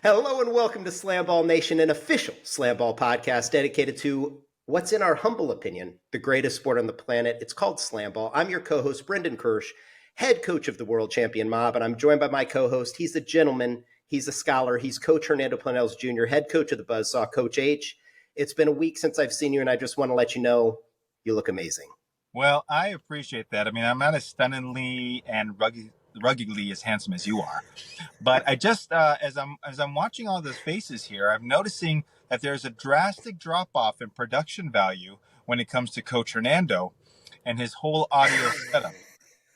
Hello and welcome to SlamBall Nation, an official SlamBall podcast dedicated to what's in our humble opinion, the greatest sport on the planet. It's called SlamBall. I'm your co-host, Brendan Kirsch, head coach of the world champion mob, and I'm joined by my co-host. He's a gentleman. He's a scholar. He's Coach Hernando Planells Jr., head coach of the Buzzsaw, Coach H. It's been a week since I've seen you, and I just want to let you know you look amazing. Well, I appreciate that. I mean, I'm not as stunningly and ruggedly as handsome as you are, but I just as I'm watching all those faces here, I'm noticing that there's a drastic drop off in production value when it comes to Coach Hernando and his whole audio setup.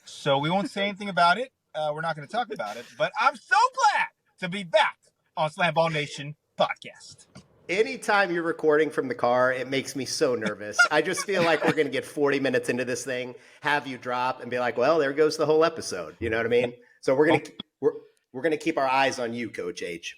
So we won't say anything about it. We're not going to talk about it, but I'm so glad to be back on SlamBall Nation podcast. Anytime you're recording from the car, it makes me so nervous. I just feel like we're going to get 40 minutes into this thing, have you drop and be like, well, there goes the whole episode. You know what I mean? So we're going to keep our eyes on you, Coach H.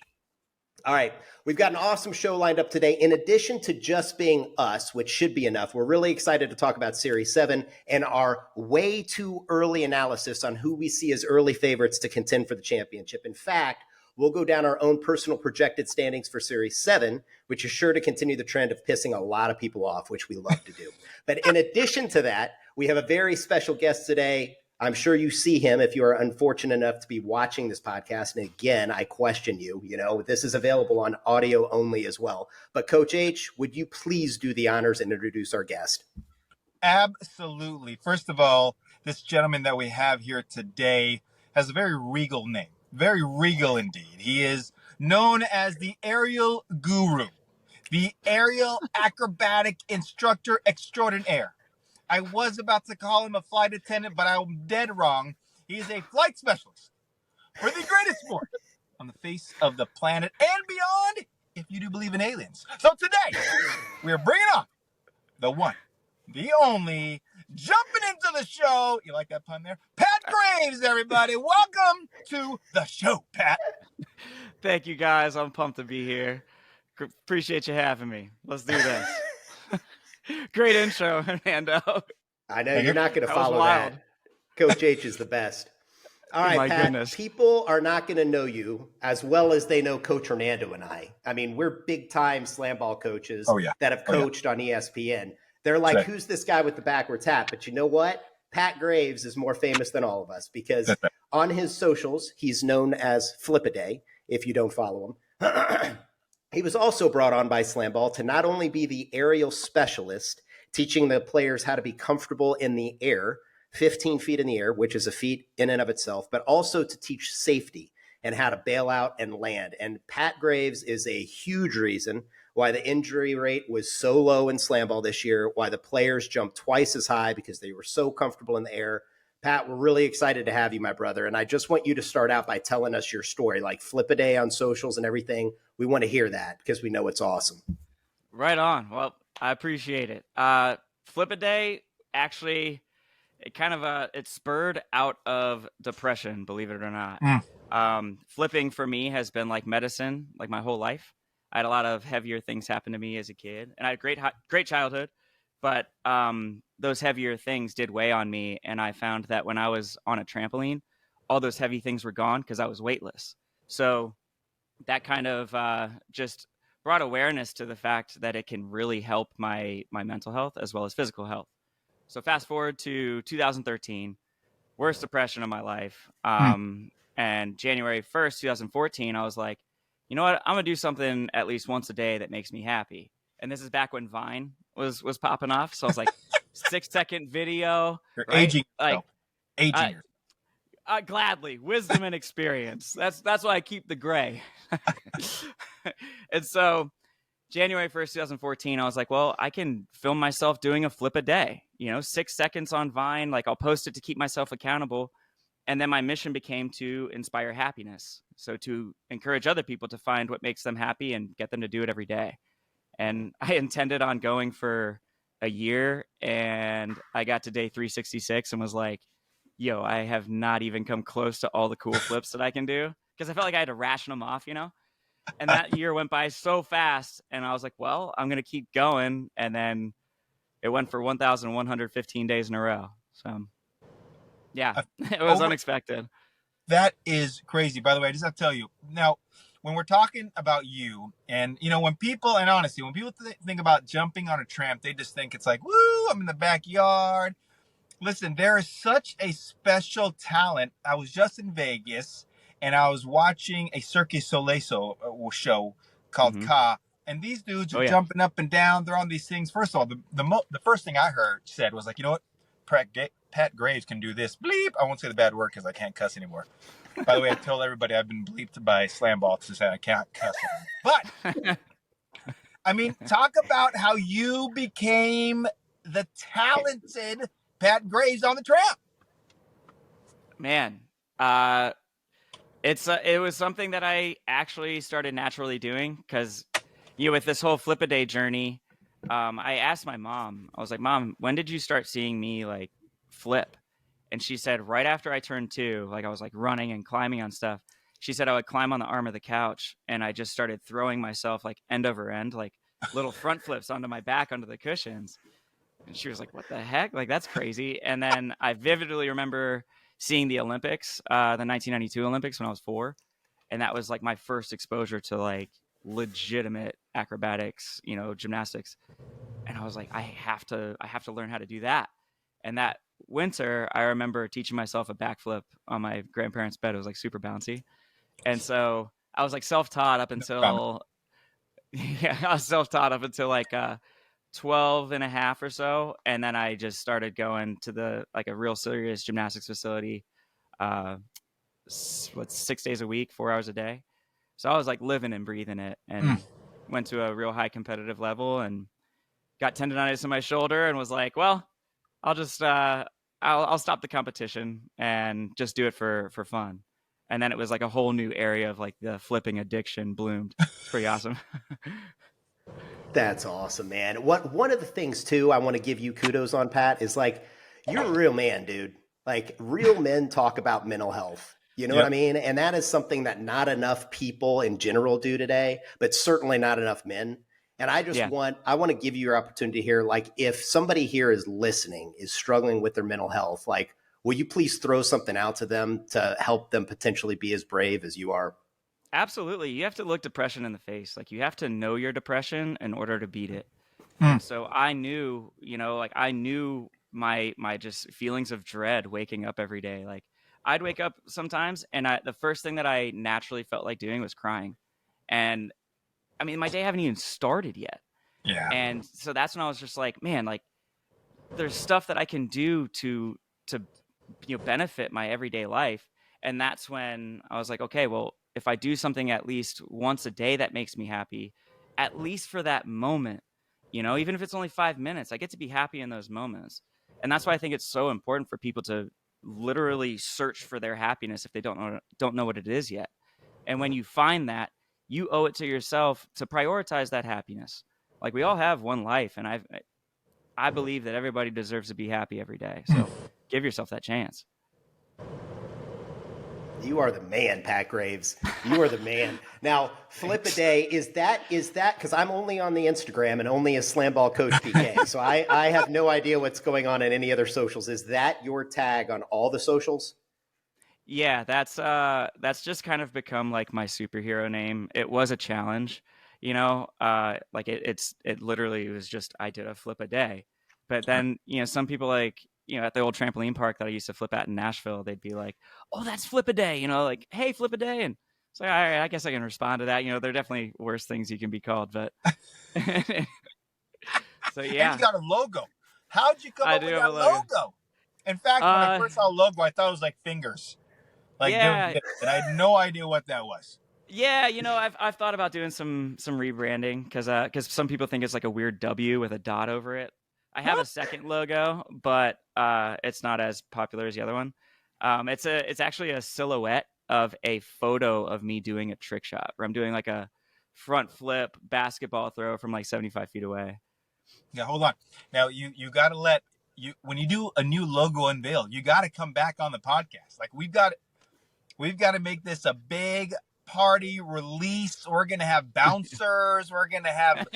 All right. We've got an awesome show lined up today. In addition to just being us, which should be enough, we're really excited to talk about Series 7 and our way too early analysis on who we see as early favorites to contend for the championship. In fact, we'll go down our own personal projected standings for Series 7, which is sure to continue the trend of pissing a lot of people off, which we love to do. But in addition to that, we have a very special guest today. I'm sure you see him if you are unfortunate enough to be watching this podcast. And again, I question you. You know, this is available on audio only as well. But Coach H, would you please do the honors and introduce our guest? Absolutely. First of all, this gentleman that we have here today has a very regal name. Very regal indeed. He is known as the aerial guru, the aerial acrobatic instructor extraordinaire. I was about to call him a flight attendant, but I'm dead wrong. He is a flight specialist for the greatest sport on the face of the planet and beyond, if you do believe in aliens. So today, we're bringing on the one, the only, jumping into the show. You like that pun there? Pat Graves, everybody. Welcome to the show, Pat. Thank you, guys. I'm pumped to be here. Appreciate you having me. Let's do this. Great intro, Hernando. I know you're not going to follow that. Coach H is the best. All right, My Pat, goodness. People are not going to know you as well as they know Coach Hernando and I. I mean, we're big-time SlamBall coaches that have coached on ESPN. They're like, who's this guy with the backwards hat? But you know what? Pat Graves is more famous than all of us because on his socials, he's known as Flip-A-Day, if you don't follow him. He was also brought on by SlamBall to not only be the aerial specialist, teaching the players how to be comfortable in the air, 15 feet in the air, which is a feat in and of itself, but also to teach safety and how to bail out and land. And Pat Graves is a huge reason why the injury rate was so low in SlamBall this year, why the players jumped twice as high because they were so comfortable in the air. Pat, we're really excited to have you, my brother. And I just want you to start out by telling us your story, like Flip-A-Day on socials and everything. We want to hear that because we know it's awesome. Right on. Well, I appreciate it. Flip-A-Day, actually, it spurred out of depression, believe it or not. Flipping for me has been like medicine, like my whole life. I had a lot of heavier things happen to me as a kid, and I had a great childhood, but those heavier things did weigh on me, and I found that when I was on a trampoline, all those heavy things were gone because I was weightless. So that kind of just brought awareness to the fact that it can really help my mental health as well as physical health. So fast forward to 2013, worst depression of my life. And January 1st, 2014, I was like, you know what? I'm going to do something at least once a day that makes me happy. And this is back when Vine was popping off. So I was like, 6-second video. You're right? aging. Like, aging. Gladly, wisdom and experience. That's why I keep the gray. And so January 1st, 2014, I was like, well, I can film myself doing a Flip-A-Day, 6 seconds on Vine. Like, I'll post it to keep myself accountable. And then my mission became to inspire happiness. So to encourage other people to find what makes them happy and get them to do it every day. And I intended on going for a year, and I got to day 366 and was like, yo, I have not even come close to all the cool flips that I can do. Because I felt like I had to ration them off, And that year went by so fast. And I was like, well, I'm going to keep going. And then it went for 1,115 days in a row. So, yeah, it was unexpected. That is crazy. By the way, I just have to tell you. Now, when we're talking about you, and when people think about jumping on a tramp, they just think it's like, woo, I'm in the backyard. Listen, there is such a special talent. I was just in Vegas, and I was watching a Cirque du Soleil show called Ka, and these dudes are jumping up and down. They're on these things. First of all, the first thing I said was like, you know what? Pat Graves can do this. Bleep. I won't say the bad word because I can't cuss anymore. By the way, I told everybody I've been bleeped by SlamBall to say I can't cuss anymore. But, I mean, talk about how you became the talented Pat Graves on the tramp. Man, it was something that I actually started naturally doing because, with this whole flip-a-day journey, I asked my mom. I was like, Mom, when did you start seeing me like flip? And she said, right after I turned 2, like I was like running and climbing on stuff. She said I would climb on the arm of the couch, and I just started throwing myself like end over end, like little front flips onto my back onto the cushions. And she was like, what the heck? Like, that's crazy. And then I vividly remember seeing the Olympics, the 1992 Olympics when I was 4. And that was like my first exposure to like legitimate acrobatics, gymnastics. And I was like, I have to learn how to do that. And that winter, I remember teaching myself a backflip on my grandparents' bed. It was like super bouncy. And so I was like self-taught up until, like 12 and a half or so. And then I just started going to a real serious gymnastics facility, 6 days a week, 4 hours a day. So I was like living and breathing it, and went to a real high competitive level and got tendonitis in my shoulder and was like, well, I'll just, I'll stop the competition and just do it for fun. And then it was like a whole new area of like the flipping addiction bloomed. It's pretty awesome. That's awesome, man. One of the things too, I want to give you kudos on, Pat, is like, you're a real man, dude. Like real men talk about mental health. You know what I mean? And that is something that not enough people in general do today, but certainly not enough men. And I just want to give you your opportunity here. Like if somebody here is listening, is struggling with their mental health, like, will you please throw something out to them to help them potentially be as brave as you are? Absolutely. You have to look depression in the face. Like you have to know your depression in order to beat it. So I knew, I knew my just feelings of dread waking up every day. Like I'd wake up sometimes and the first thing that I naturally felt like doing was crying. And I mean, my day haven't even started yet. Yeah. And so that's when I was just like, man, like there's stuff that I can do to benefit my everyday life. And that's when I was like, okay, well, if I do something at least once a day that makes me happy, at least for that moment, even if it's only 5 minutes, I get to be happy in those moments. And that's why I think it's so important for people to literally search for their happiness if they don't know what it is yet. And when you find that, you owe it to yourself to prioritize that happiness. Like we all have one life, and I believe that everybody deserves to be happy every day. So give yourself that chance. You are the man, Pat Graves. You are the man. Now, flip a day, is that because I'm only on the Instagram and only a SlamBall Coach PK, so I have no idea what's going on in any other socials. Is that your tag on all the socials? Yeah, that's just kind of become like my superhero name. It was a challenge, like it literally was just I did a flip a day. But then, some people like, at the old trampoline park that I used to flip at in Nashville, they'd be like, oh, that's flip a day, like, hey, flip a day. And it's like, all right, I guess I can respond to that. There are definitely worse things you can be called, but so yeah. And you got a logo. How'd you come up with that logo? In fact, when I first saw a logo, I thought it was like fingers. Like, and I had no idea what that was. Yeah, I've thought about doing some rebranding because some people think it's like a weird W with a dot over it. I have a second logo, but it's not as popular as the other one. It's actually a silhouette of a photo of me doing a trick shot where I'm doing like a front flip basketball throw from like 75 feet away. Yeah, hold on. Now you got to when you do a new logo unveil, you got to come back on the podcast. Like we've got to make this a big party release. We're going to have bouncers. We're going to have,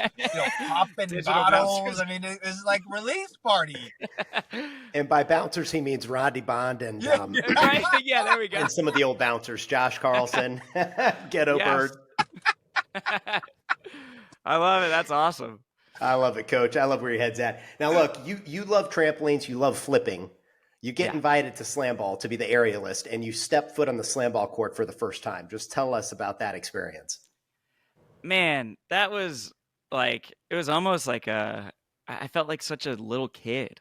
popping bottles. Bouncers. I mean, it's like release party. And by bouncers, he means Rodney Bond and yeah, there we go. And some of the old bouncers, Josh Carlson, Ghetto Bird. I love it. That's awesome. I love it, Coach. I love where your head's at. Now, look, you love trampolines. You love flipping. You get invited to SlamBall to be the aerialist, and you step foot on the SlamBall court for the first time. Just tell us about that experience. Man, that was like, it was almost like I felt like such a little kid.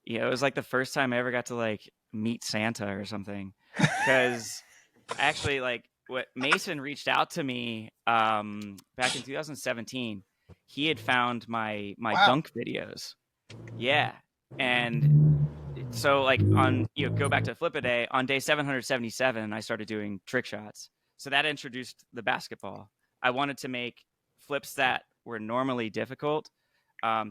You know, it was like the first time I ever got to like meet Santa or something. Because actually, like, what Mason reached out to me back in 2017. He had found my dunk videos. Yeah. And so like on, you know, go back to Flip a Day, on day 777, I started doing trick shots. So that introduced the basketball. I wanted to make flips that were normally difficult.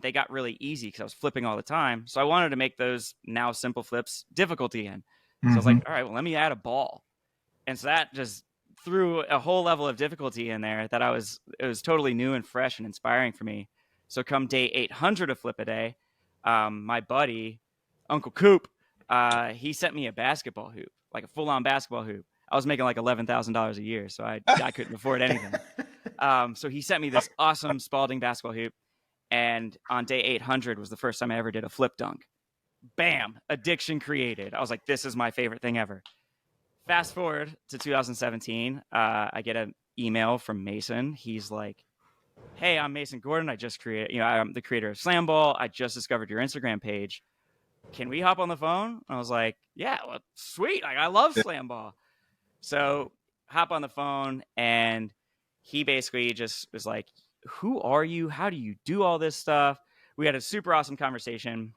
They got really easy because I was flipping all the time. So I wanted to make those now simple flips difficult again. So I was like, all right, well, let me add a ball. And so that just threw a whole level of difficulty in there that it was totally new and fresh and inspiring for me. So come day 800 of Flip a Day, my buddy, Uncle Coop, he sent me a basketball hoop, like a full-on basketball hoop. I was making like $11,000 a year, so I couldn't afford anything. So he sent me this awesome Spalding basketball hoop. And on day 800 was the first time I ever did a flip dunk. Bam! Addiction created. I was like, this is my favorite thing ever. Fast forward to 2017, I get an email from Mason. He's like, hey, I'm Mason Gordon. I'm the creator of SlamBall. I just discovered your Instagram page. Can we hop on the phone? I was like, yeah, well, sweet. Like, I love SlamBall. So hop on the phone, and he basically just was like, who are you? How do you do all this stuff? We had a super awesome conversation,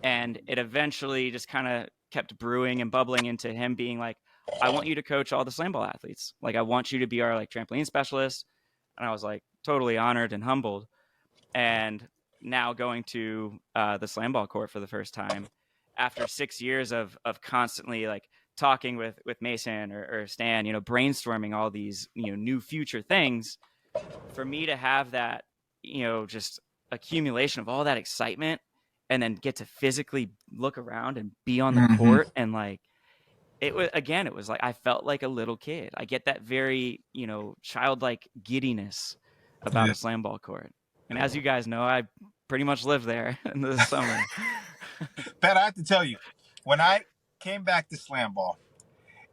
and it eventually just kind of kept brewing and bubbling into him being like, I want you to coach all the SlamBall athletes. Like, I want you to be our like trampoline specialist. And I was like totally honored and humbled. And now going to the SlamBall court for the first time after 6 years of constantly like talking with Mason or Stan, you know, brainstorming all these, you know, new future things. For me to have that, you know, just accumulation of all that excitement and then get to physically look around and be on the court, and like, it was like I felt like a little kid. I get that very, you know, childlike giddiness about a SlamBall court. And as you guys know, I pretty much live there in the summer. Pat, I have to tell you, when I came back to SlamBall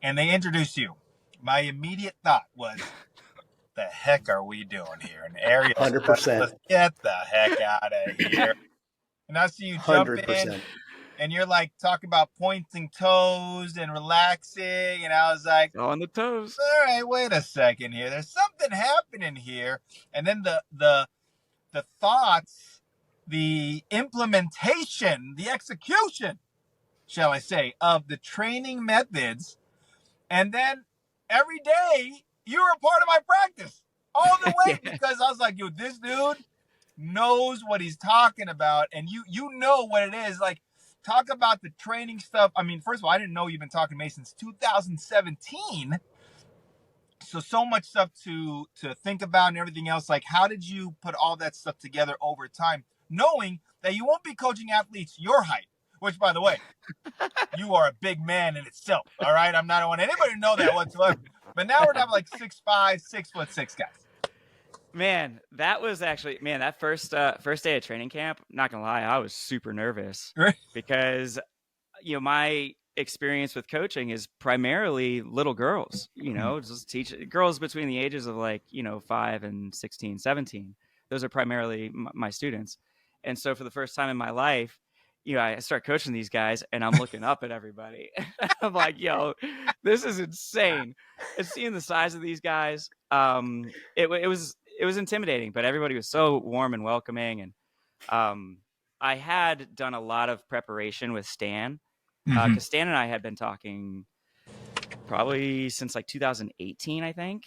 and they introduced you, my immediate thought was, the heck are we doing here? And Ariel, 100%. Get the heck out of here. And I see you jump 100%. In, and you're like talking about pointing toes and relaxing. And I was like, on the toes. All right, wait a second here. There's something happening here. And then the thoughts, the implementation, the execution, shall I say, of the training methods. And then every day you were a part of my practice all the way because I was like, yo, this dude knows what he's talking about. And you know what it is. Like, talk about the training stuff. I mean, first of all, I didn't know you've been talking to me since 2017. So much stuff to think about and everything else. Like, how did you put all that stuff together over time, knowing that you won't be coaching athletes your height, which, by the way, you are a big man in itself. All right. I don't want anybody to know that whatsoever. But now we're talking like 6'5", 6'6" guys. Man, that was actually, that first day of training camp, not gonna lie, I was super nervous because, you know, my experience with coaching is primarily little girls, you know, just teach girls between the ages of like, you know, 5 and 16, 17. Those are primarily my students. And so for the first time in my life, you know, I start coaching these guys and I'm looking up at everybody. I'm like, yo, this is insane. And seeing the size of these guys, it was intimidating, but everybody was so warm and welcoming. And I had done a lot of preparation with Stan because Stan and I had been talking probably since like 2018, I think.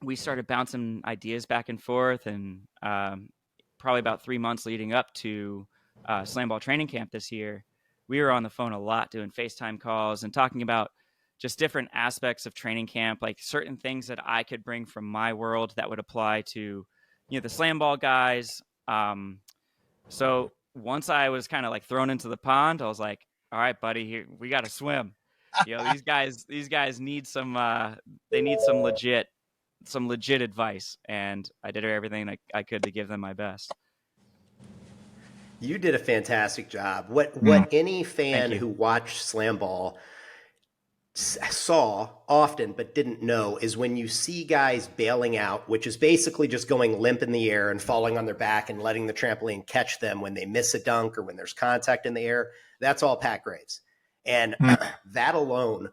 We started bouncing ideas back and forth, and probably about 3 months leading up to SlamBall training camp this year, we were on the phone a lot doing FaceTime calls and talking about just different aspects of training camp, like certain things that I could bring from my world that would apply to, you know, the SlamBall guys. So once I was kind of like thrown into the pond, I was like, all right, buddy, here we got to swim. You know, these guys need some, they need some legit some legit advice, and I did everything I could to give them my best. You did a fantastic job. What any fan who watched SlamBall saw often but didn't know is when you see guys bailing out, which is basically just going limp in the air and falling on their back and letting the trampoline catch them when they miss a dunk or when there's contact in the air. That's all Pat Graves. And that alone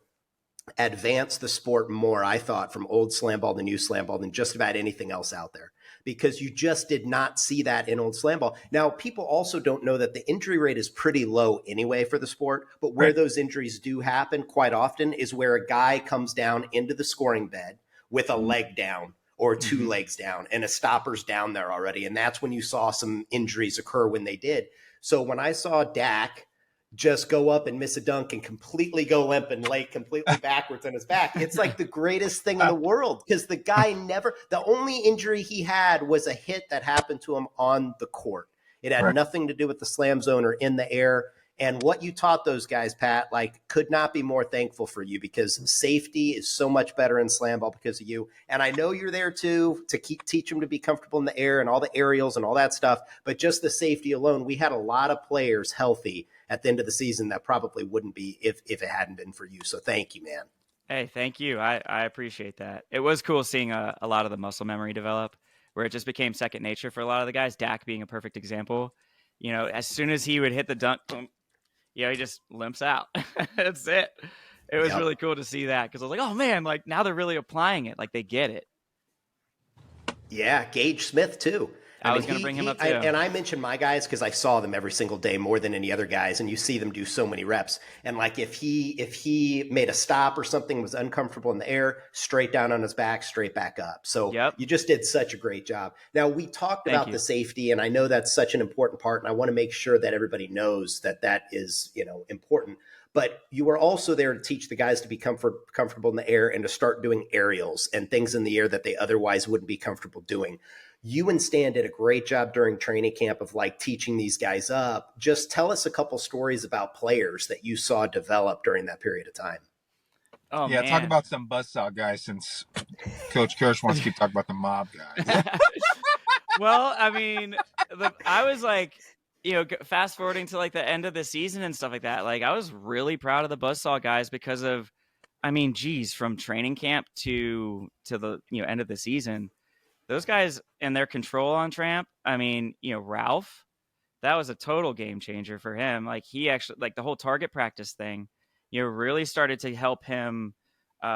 advanced the sport more, I thought, from old SlamBall to new SlamBall than just about anything else out there, because you just did not see that in old SlamBall. Now, people also don't know that the injury rate is pretty low anyway for the sport, but where those injuries do happen quite often is where a guy comes down into the scoring bed with a leg down or two legs down and a stopper's down there already. And that's when you saw some injuries occur when they did. So when I saw Dak just go up and miss a dunk and completely go limp and lay completely backwards on his back, it's like the greatest thing in the world, because the guy the only injury he had was a hit that happened to him on the court. It had nothing to do with the slam zone or in the air. And what you taught those guys, Pat, could not be more thankful for you, because safety is so much better in SlamBall because of you. And I know you're there too to teach them to be comfortable in the air and all the aerials and all that stuff. But just the safety alone, we had a lot of players healthy at the end of the season that probably wouldn't be if it hadn't been for you. So thank you, man. Hey, thank you. I appreciate that. It was cool seeing a lot of the muscle memory develop, where it just became second nature for a lot of the guys. Dak being a perfect example. As soon as he would hit the dunk, boom, he just limps out. That's it. It was really cool to see that, because I was like, oh man, now they're really applying it. They get it. Yeah, Gage Smith too. I was going to bring him up too. And I mentioned my guys because I saw them every single day more than any other guys, and you see them do so many reps. And if he made a stop or something was uncomfortable in the air, straight down on his back, straight back up. So you just did such a great job. Now, we talked about the safety, and I know that's such an important part, and I want to make sure that everybody knows that is important. But you were also there to teach the guys to be comfortable in the air and to start doing aerials and things in the air that they otherwise wouldn't be comfortable doing. You and Stan did a great job during training camp of teaching these guys up. Just tell us a couple stories about players that you saw develop during that period of time. Oh, man. Talk about some Buzzsaw guys, since Coach Kirsch wants to keep talking about the mob guys. Well, I mean, I was fast forwarding to the end of the season and stuff like that. I was really proud of the Buzzsaw guys because of, from training camp to the end of the season, those guys and their control on tramp. Ralph, that was a total game changer for him. He actually, the whole target practice thing, really started to help him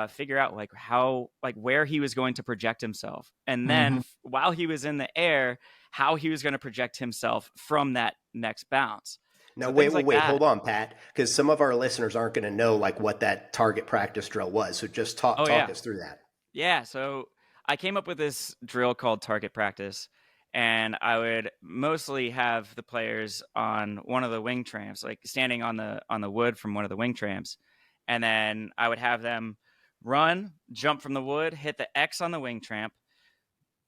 figure out how, where he was going to project himself. And then while he was in the air, how he was going to project himself from that next bounce. Now, wait, hold on, Pat, because some of our listeners aren't going to know what that target practice drill was. So just talk us through that. Yeah. So I came up with this drill called target practice, and I would mostly have the players on one of the wing tramps, standing on the wood from one of the wing tramps. And then I would have them run, jump from the wood, hit the X on the wing tramp,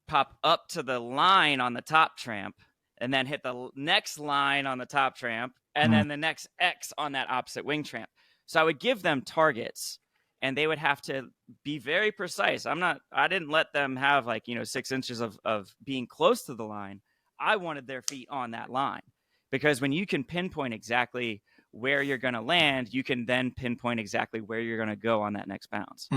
pop up to the line on the top tramp, and then hit the next line on the top tramp, and then the next X on that opposite wing tramp. So I would give them targets, and they would have to be very precise. I didn't let them have 6 inches of being close to the line. I wanted their feet on that line, because when you can pinpoint exactly where you're going to land, you can then pinpoint exactly where you're going to go on that next bounce.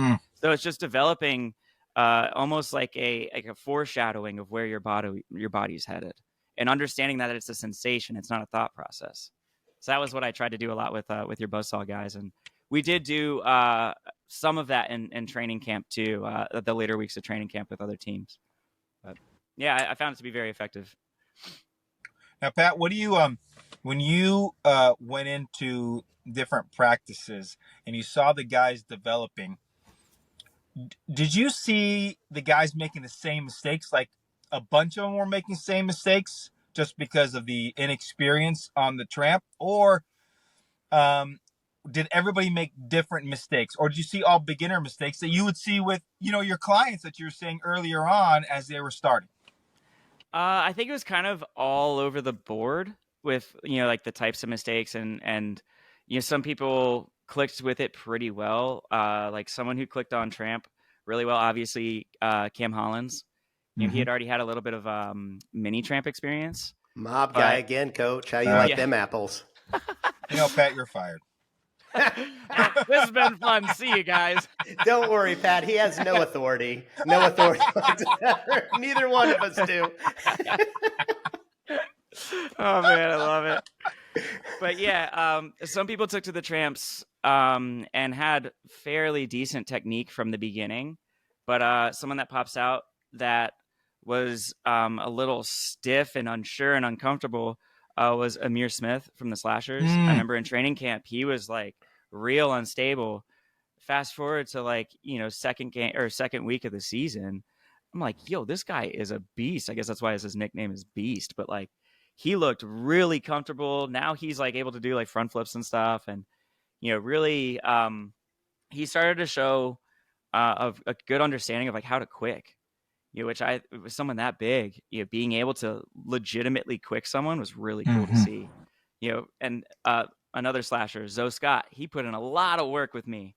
So it's just developing almost like a foreshadowing of where your body's headed, and understanding that it's a sensation. It's not a thought process. So that was what I tried to do a lot with your Buzzsaw guys. And we did do some of that in training camp too, the later weeks of training camp with other teams. But yeah, I found it to be very effective. Now, Pat, what do you when you went into different practices and you saw the guys developing, did you see the guys making the same mistakes? A bunch of them were making the same mistakes just because of the inexperience on the tramp, or did everybody make different mistakes, or did you see all beginner mistakes that you would see with your clients that you were saying earlier on as they were starting? I think it was kind of all over the board with the types of mistakes, and some people clicked with it pretty well. Someone who clicked on tramp really well. Obviously, Cam Hollins, he had already had a little bit of mini tramp experience. Mob guy again, coach. How you like them apples? Pat, you're fired. This has been fun. See you guys. Don't worry, Pat. He has no authority. No authority whatsoever. Neither one of us do. Oh man, I love it. But yeah, some people took to the tramps and had fairly decent technique from the beginning. But someone that pops out that was a little stiff and unsure and uncomfortable was Amir Smith from the Slashers. I remember in training camp, he was like real unstable. Fast forward to like, second week of the season. I'm like, yo, this guy is a beast. I guess that's why his nickname is Beast. But like, he looked really comfortable. Now he's like able to do like front flips and stuff. And, really, he started to show of a good understanding of like how to quick. Which with someone that big, being able to legitimately quick someone was really cool to see. And another slasher, Zoe Scott, he put in a lot of work with me.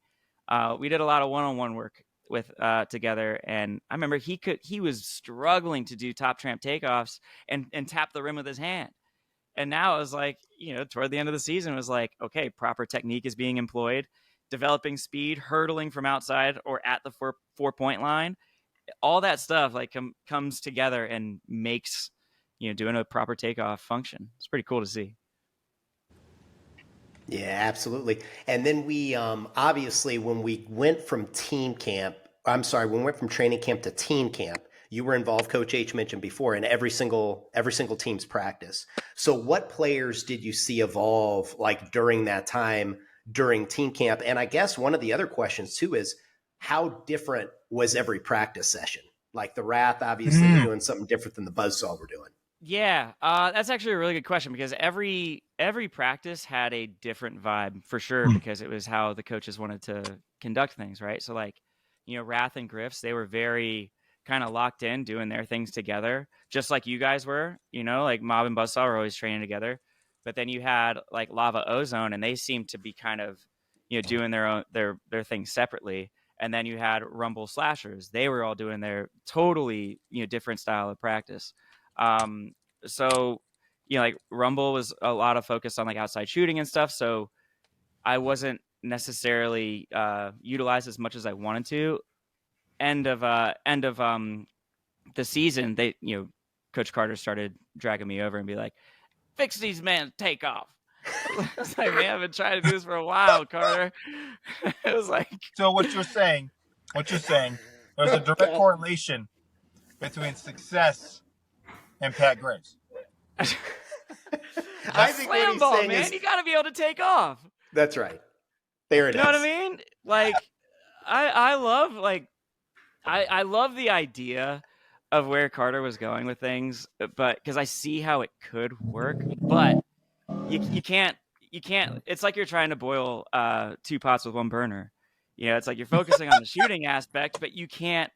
We did a lot of one-on-one work with together, and I remember he was struggling to do top tramp takeoffs and tap the rim with his hand. And now it was like, toward the end of the season, it was like, okay, proper technique is being employed, developing speed, hurdling from outside or at the 4-point line. All that stuff like comes together and makes, doing a proper takeoff function. It's pretty cool to see. Yeah, absolutely. And then we obviously when we went from training camp to team camp, you were involved, Coach H mentioned before, in every single team's practice. So what players did you see evolve like during that time during team camp? And I guess one of the other questions too is, how different was every practice session? Like the Wrath, obviously, we're doing something different than the Buzzsaw we're doing. Yeah, that's actually a really good question because every practice had a different vibe for sure because it was how the coaches wanted to conduct things, right? So like, Wrath and Griffs, they were very kind of locked in doing their things together, just like you guys were, like Mob and Buzzsaw were always training together. But then you had like Lava Ozone and they seemed to be kind of, doing their own their things separately. And then you had Rumble Slashers. They were all doing their totally, different style of practice. So, like Rumble was a lot of focus on like outside shooting and stuff. So I wasn't necessarily utilized as much as I wanted to. End of the season, they, Coach Carter started dragging me over and be like, "Fix these men, take off." I was like, man, I've been trying to do this for a while, Carter. It was like, so what you're saying, there's a direct correlation between success and Pat Graves. I think SlamBall, man, you got to be able to take off. That's right. There it is. You know what I mean? Like, I love the idea of where Carter was going with things, but because I see how it could work, but you can't. It's like you're trying to boil 2 pots with 1 burner. It's like you're focusing on the shooting aspect, but you can't.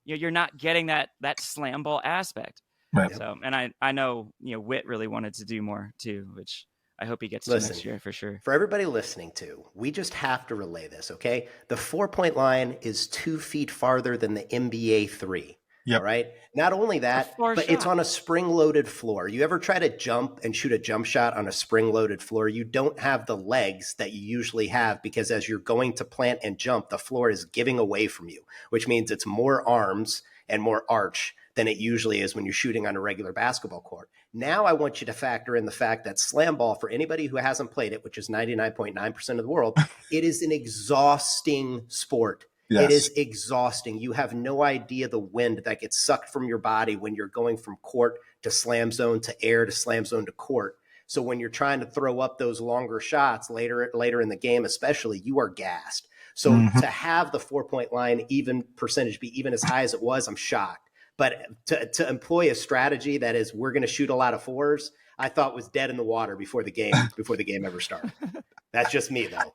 You're not getting that SlamBall aspect. Right. So, and I know Witt really wanted to do more too, which I hope he gets to next year for sure. For everybody listening to, we just have to relay this, okay? The 4-point line is 2 feet farther than the NBA 3. Yep. All right. Not only that, but it's on a spring-loaded floor. You ever try to jump and shoot a jump shot on a spring-loaded floor? You don't have the legs that you usually have because as you're going to plant and jump, the floor is giving away from you, which means it's more arms and more arch than it usually is when you're shooting on a regular basketball court. Now I want you to factor in the fact that SlamBall, for anybody who hasn't played it, which is 99.9% of the world, it is an exhausting sport. Yes. It is exhausting. You have no idea the wind that gets sucked from your body when you're going from court to slam zone to air to slam zone to court. So when you're trying to throw up those longer shots later in the game, especially, you are gassed. So to have the 4-point line even percentage be even as high as it was, I'm shocked. But to employ a strategy that is we're going to shoot a lot of 4s, I thought was dead in the water before the game ever started. That's just me, though.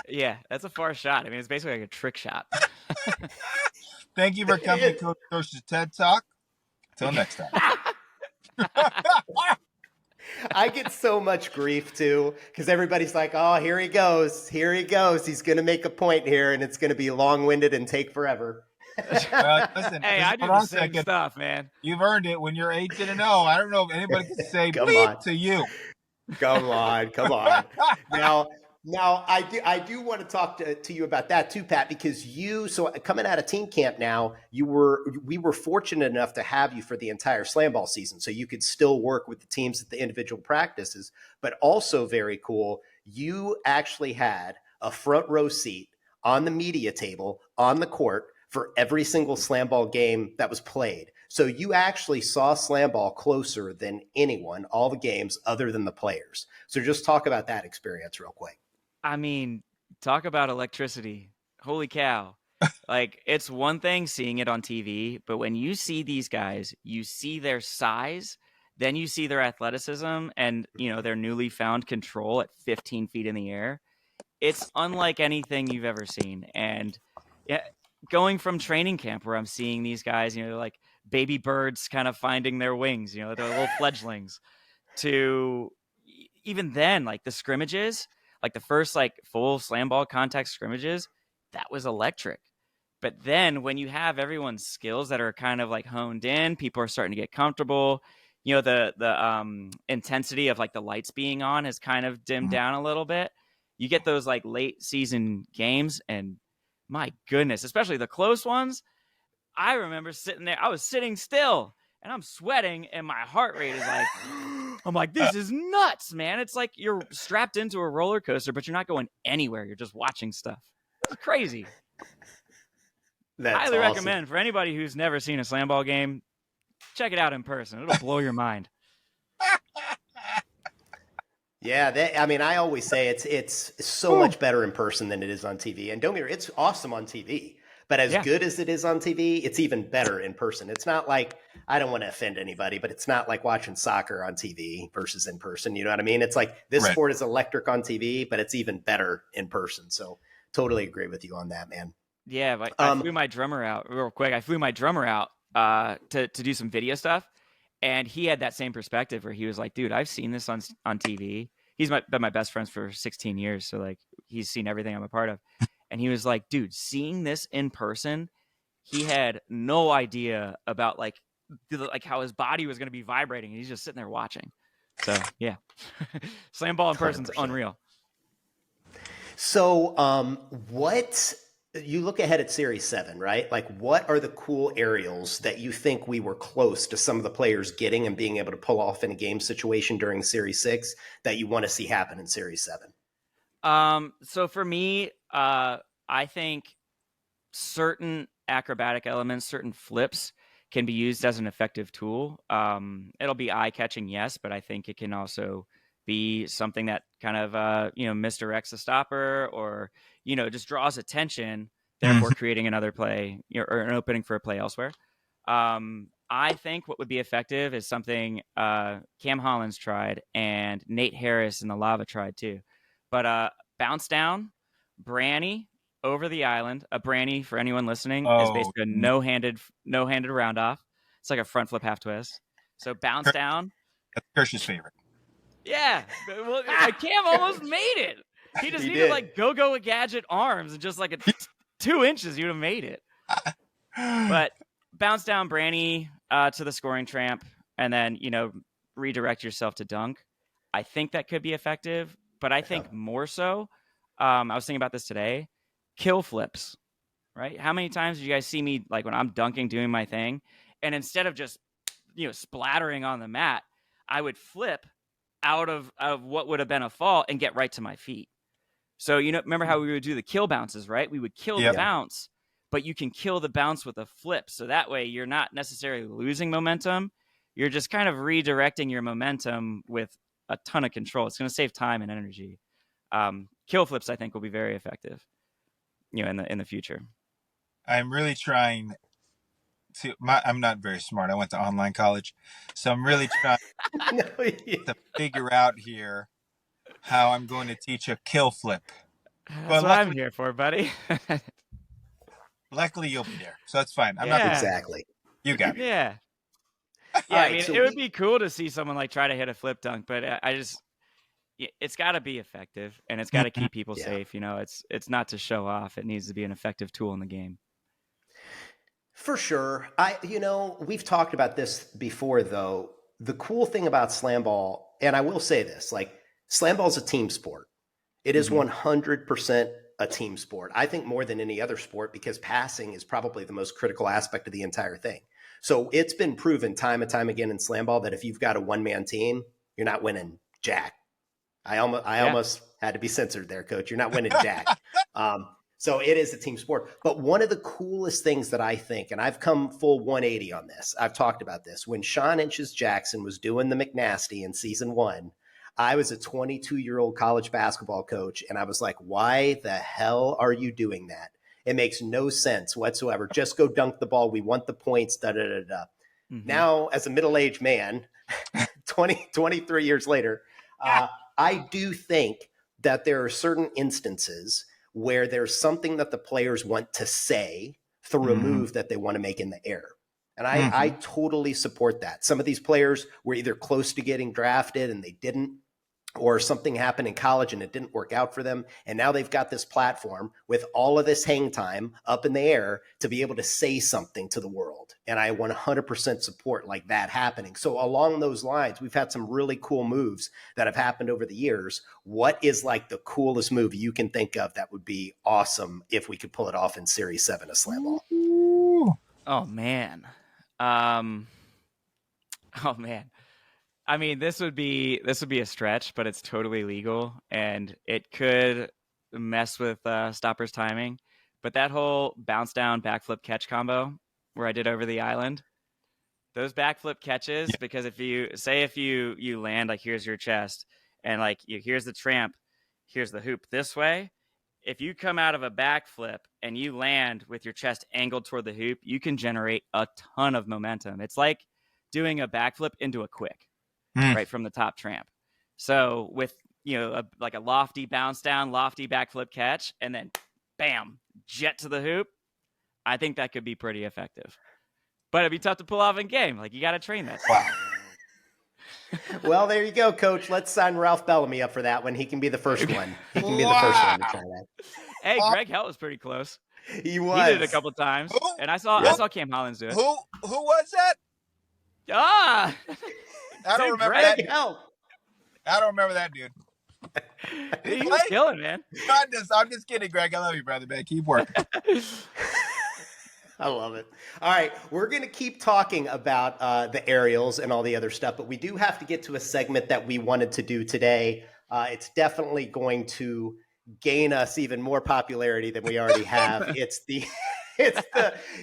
Yeah, that's a far shot. I mean, it's basically like a trick shot. Thank you for coming to Coach's TED Talk. Till next time. I get so much grief, too, because everybody's like, oh, here he goes. He's going to make a point here, and it's going to be long-winded and take forever. Well, listen, Hey, I do hold the on a same second. stuff, man. You've earned it when you're 18-0. I don't know if anybody can say Come bleep on. to you. Come on. Now I do want to talk to you about that too, Pat, because so coming out of team camp now, we were fortunate enough to have you for the entire SlamBall season, so you could still work with the teams at the individual practices, but also very cool, you actually had a front row seat on the media table on the court for every single SlamBall game that was played. So you actually saw SlamBall closer than anyone, all the games other than the players. So just talk about that experience real quick. I mean, talk about electricity. Holy cow. Like, it's one thing seeing it on TV, but when you see these guys, you see their size, then you see their athleticism and, their newly found control at 15 feet in the air. It's unlike anything you've ever seen. And yeah, going from training camp where I'm seeing these guys, like baby birds kind of finding their wings, they're little fledglings, to even then, like the scrimmages, like the first like full SlamBall contact scrimmages, that was electric. But then when you have everyone's skills that are kind of like honed in, people are starting to get comfortable. The intensity of like the lights being on has kind of dimmed down a little bit. You get those like late season games, and my goodness, especially the close ones. I remember sitting there, I was sitting still and I'm sweating and my heart rate is like, I'm like, this is nuts, man. It's like you're strapped into a roller coaster, but you're not going anywhere. You're just watching stuff. It's crazy. Highly recommend for anybody who's never seen a SlamBall game, check it out in person. It'll blow your mind. Yeah, I always say it's so much better in person than it is on TV. And don't get me wrong, it's awesome on TV. But as good as it is on TV, it's even better in person. It's not like, I don't want to offend anybody, but it's not like watching soccer on TV versus in person. You know what I mean? It's like this sport is electric on TV, but it's even better in person. So totally agree with you on that, man. Yeah, but I flew my drummer out real quick. I flew my drummer out to do some video stuff. And he had that same perspective where he was like, dude, I've seen this on TV. He's been my best friends for 16 years. So like he's seen everything I'm a part of. And he was like, dude, seeing this in person, he had no idea about like how his body was going to be vibrating. And he's just sitting there watching. So yeah, SlamBall in person's 100%. Unreal. So what you look ahead at Series 7, right? Like what are the cool aerials that you think we were close to some of the players getting and being able to pull off in a game situation during Series 6 that you want to see happen in Series 7? So for me, I think certain acrobatic elements, certain flips can be used as an effective tool. It'll be eye-catching, yes, but I think it can also be something that kind of, misdirects a stopper or, just draws attention, therefore creating another play or an opening for a play elsewhere. I think what would be effective is something Cam Hollins tried and Nate Harris in the Lava tried too. But bounce down, Branny over the island. A Branny, for anyone listening, is basically a no-handed round off. It's like a front flip half twist. So bounce down. That's Kirsch's favorite. Yeah. Well, Cam almost made it. He just needed like go-go gadget arms and just like 2 inches, you'd have made it. But bounce down Branny to the scoring tramp and then, redirect yourself to dunk. I think that could be effective. But I think more so, I was thinking about this today, kill flips, right? How many times do you guys see me, like when I'm dunking, doing my thing, and instead of just, splattering on the mat, I would flip out of what would have been a fall and get right to my feet. So, remember how we would do the kill bounces, right? We would kill the bounce, but you can kill the bounce with a flip. So that way you're not necessarily losing momentum. You're just kind of redirecting your momentum with a ton of control. It's going to save time and energy. Kill flips, I think, will be very effective, in the future. I'm really trying to. I'm not very smart. I went to online college, so I'm really trying to figure out here how I'm going to teach a kill flip. That's what I'm here for, buddy. Luckily, you'll be there, so that's fine. I'm not exactly. You got it. Yeah. Yeah, I mean, it would be cool to see someone like try to hit a flip dunk, but it's got to be effective and it's got to keep people safe. It's not to show off. It needs to be an effective tool in the game. For sure. We've talked about this before, though. The cool thing about SlamBall, and I will say this, like, SlamBall is a team sport. It is 100% a team sport. I think more than any other sport, because passing is probably the most critical aspect of the entire thing. So it's been proven time and time again in SlamBall that if you've got a one-man team, you're not winning jack. I almost had to be censored there, Coach. You're not winning jack. So it is a team sport. But one of the coolest things that I think, and I've come full 180 on this, I've talked about this, when Sean Inches Jackson was doing the McNasty in season 1, I was a 22-year-old college basketball coach, and I was like, why the hell are you doing that? It makes no sense whatsoever. Just go dunk the ball. We want the points, da-da-da-da. Now, as a middle-aged man, 23 years later, I do think that there are certain instances where there's something that the players want to say through a move that they want to make in the air. And I totally support that. Some of these players were either close to getting drafted and they didn't, or something happened in college and it didn't work out for them. And now they've got this platform with all of this hang time up in the air to be able to say something to the world. And I 100% support like that happening. So along those lines, we've had some really cool moves that have happened over the years. What is like the coolest move you can think of that would be awesome if we could pull it off in Series 7 of SlamBall? Oh, man. Oh, man. I mean, this would be a stretch, but it's totally legal, and it could mess with Stopper's timing. But that whole bounce down backflip catch combo where I did over the island, those backflip catches, because if you land, like, here's your chest, and like here's the tramp, here's the hoop this way. If you come out of a backflip and you land with your chest angled toward the hoop, you can generate a ton of momentum. It's like doing a backflip into a quick. Right from the top tramp. So with, like a lofty bounce down, lofty backflip catch, and then bam, jet to the hoop, I think that could be pretty effective. But it'd be tough to pull off in game. Like, you got to train that. Wow. Well, there you go, Coach. Let's sign Ralph Bellamy up for that one. He can be the first one. He can be the first one to try that. Hey, Greg Hell was pretty close. He was. He did it a couple times. And I saw Cam Hollins do it. Who was that? I don't remember that. I don't remember that dude. He was killing, man. I'm just kidding, Greg. I love you, brother, man. Keep working. I love it. All right, we're going to keep talking about the aerials and all the other stuff, but we do have to get to a segment that we wanted to do today. It's definitely going to gain us even more popularity than we already have. It's the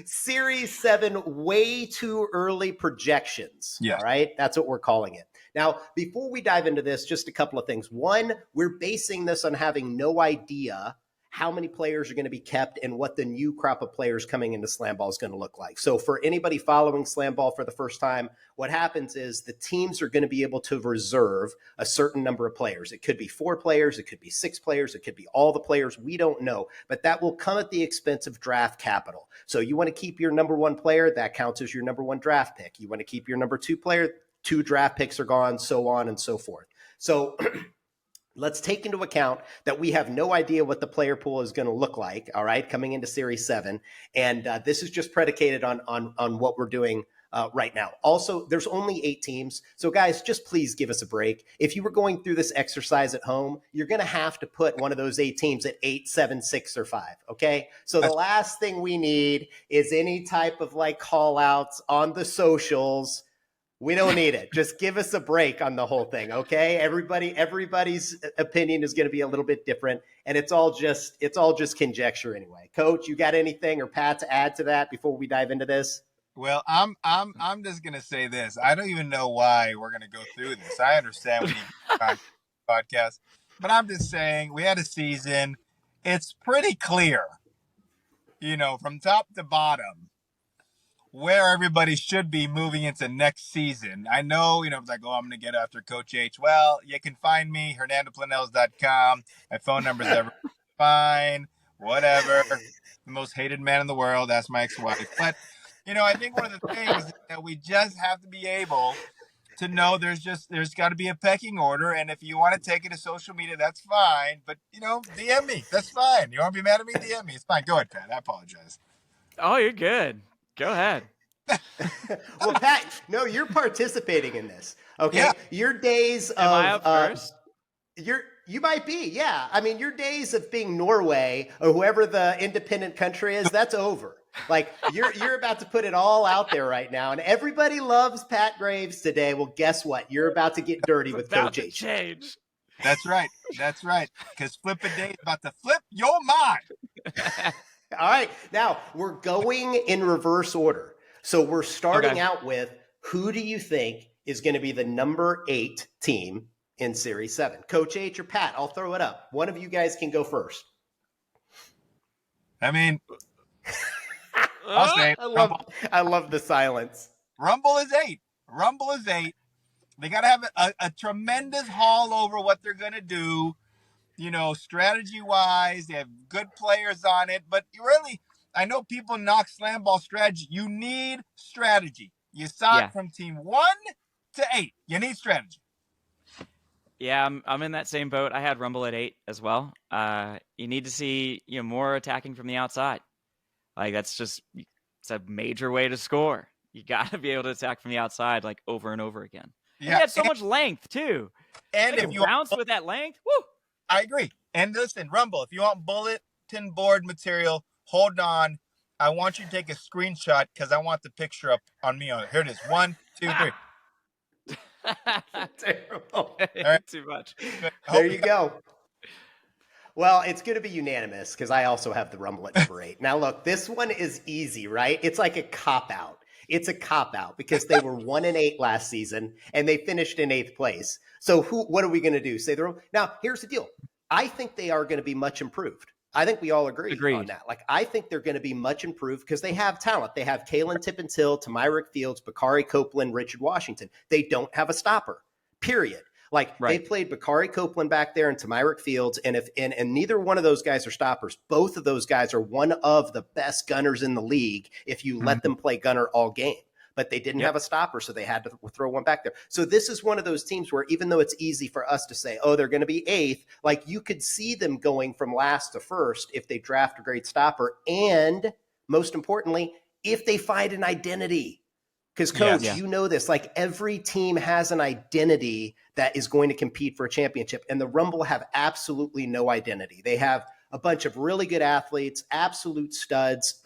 Series 7 way too early projections. Yeah. All right. That's what we're calling it. Now, before we dive into this, just a couple of things. One, we're basing this on having no idea how many players are going to be kept and what the new crop of players coming into SlamBall is going to look like. So for anybody following SlamBall for the first time, what happens is the teams are going to be able to reserve a certain number of players. It could be 4 players, it could be 6 players, it could be all the players. We don't know, but that will come at the expense of draft capital. So you want to keep your number 1 player, that counts as your number 1 draft pick. You want to keep your number 2 player, 2 draft picks are gone, so on and so forth. So let's take into account that we have no idea what the player pool is going to look like, all right, coming into Series 7. And this is just predicated on what we're doing right now. Also, there's only 8 teams. So, guys, just please give us a break. If you were going through this exercise at home, you're going to have to put one of those 8 teams at 8, 7, 6, or 5, okay? So the last thing we need is any type of, like, call-outs on the socials. We don't need it. Just give us a break on the whole thing, okay? Everybody's opinion is going to be a little bit different, and it's all just conjecture anyway. Coach, you got anything or Pat to add to that before we dive into this? Well, I'm just gonna say this. I don't even know why we're gonna go through this. I understand we need a podcast, but I'm just saying we had a season. It's pretty clear, from top to bottom, where everybody should be moving into next season. I know, it's like, I'm going to get after Coach H. Well, you can find me, HernandoPlanells.com. My phone number is ever fine, whatever. The most hated man in the world. That's my ex-wife. But, I think one of the things is that we just have to be able to know there's got to be a pecking order. And if you want to take it to social media, that's fine. But, DM me. That's fine. You want to be mad at me? DM me. It's fine. Go ahead, Pat. I apologize. Oh, you're good. Go ahead. Well, Pat, no, you're participating in this. Okay, Yeah. Your days Am I up of first? you might be, yeah. I mean, your days of being Norway or whoever the independent country is, that's over. Like you're about to put it all out there right now, and everybody loves Pat Graves today. Well, guess what? You're about to get dirty with Coach H. Change. That's right. That's right. Because Flip a Day is about to flip your mind. All right, now we're going in reverse order. So we're starting out with, who do you think is going to be the number 8 team in Series 7? Coach H or Pat? I'll throw it up. One of you guys can go first. I mean, I'll say it. I love the silence. Rumble is 8. Rumble is 8. They got to have a tremendous haul over what they're going to do, you know, strategy-wise. They have good players on it. But really, I know people knock SlamBall strategy. You need strategy. You saw it from team 1 to 8. You need strategy. Yeah, I'm in that same boat. I had Rumble at 8 as well. You need to see more attacking from the outside. Like it's a major way to score. You got to be able to attack from the outside like over and over again. Yeah, and he had so much length too. And if you bounce with that length, woo! I agree. And listen, Rumble, if you want bulletin board material, hold on. I want you to take a screenshot because I want the picture up on me. Here it is. 1, 2, 3. Terrible. All right. Too much. There you go. Well, it's going to be unanimous because I also have the Rumble at number 8. Now, look, this one is easy, right? It's like a cop-out. It's a cop-out because they were 1-8 last season and they finished in 8th place. So what are we going to do? Now, here's the deal. I think they are going to be much improved. I think we all agree on that. Like, I think they're going to be much improved because they have talent. They have Kalen Tippins-Hill, Tamyrick Fields, Bakari Copeland, Richard Washington. They don't have a stopper, period. Like they played Bakari Copeland back there and Tamyrick Fields, and neither one of those guys are stoppers. Both of those guys are one of the best gunners in the league if you let them play gunner all game. But they didn't have a stopper, so they had to throw one back there. So this is one of those teams where even though it's easy for us to say, oh, they're going to be 8th, like you could see them going from last to first if they draft a great stopper. And most importantly, if they find an identity. Because, Coach, you know this, like every team has an identity that is going to compete for a championship. And the Rumble have absolutely no identity. They have a bunch of really good athletes, absolute studs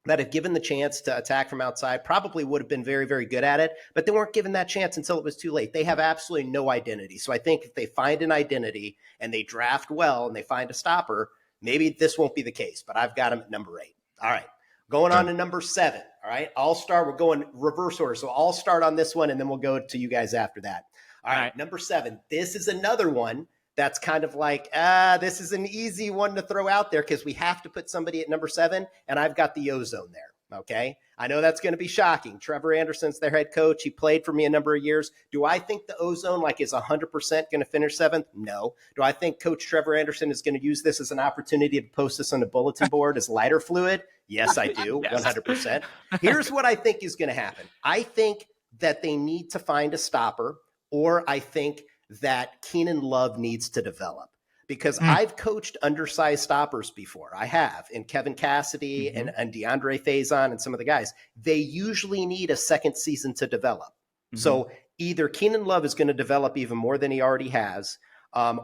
that have given the chance to attack from outside, probably would have been very, very good at it, but they weren't given that chance until it was too late. They have absolutely no identity. So I think if they find an identity and they draft well and they find a stopper, maybe this won't be the case, but I've got them at number 8. All right. Going on to number 7. All right. We're going reverse order. So I'll start on this one and then we'll go to you guys after that. All right. Number 7. This is another one that's kind of like, this is an easy one to throw out there because we have to put somebody at number 7, and I've got the Ozone there, okay? I know that's going to be shocking. Trevor Anderson's their head coach. He played for me a number of years. Do I think the Ozone is 100% going to finish 7th? No. Do I think Coach Trevor Anderson is going to use this as an opportunity to post this on a bulletin board as lighter fluid? Yes, I do, 100%. Here's what I think is going to happen. I think that they need to find a stopper, or I think that Keenan Love needs to develop because I've coached undersized stoppers before. I have, in Kevin Cassidy and DeAndre Faison and some of the guys. They usually need a second season to develop. So either Keenan Love is going to develop even more than he already has,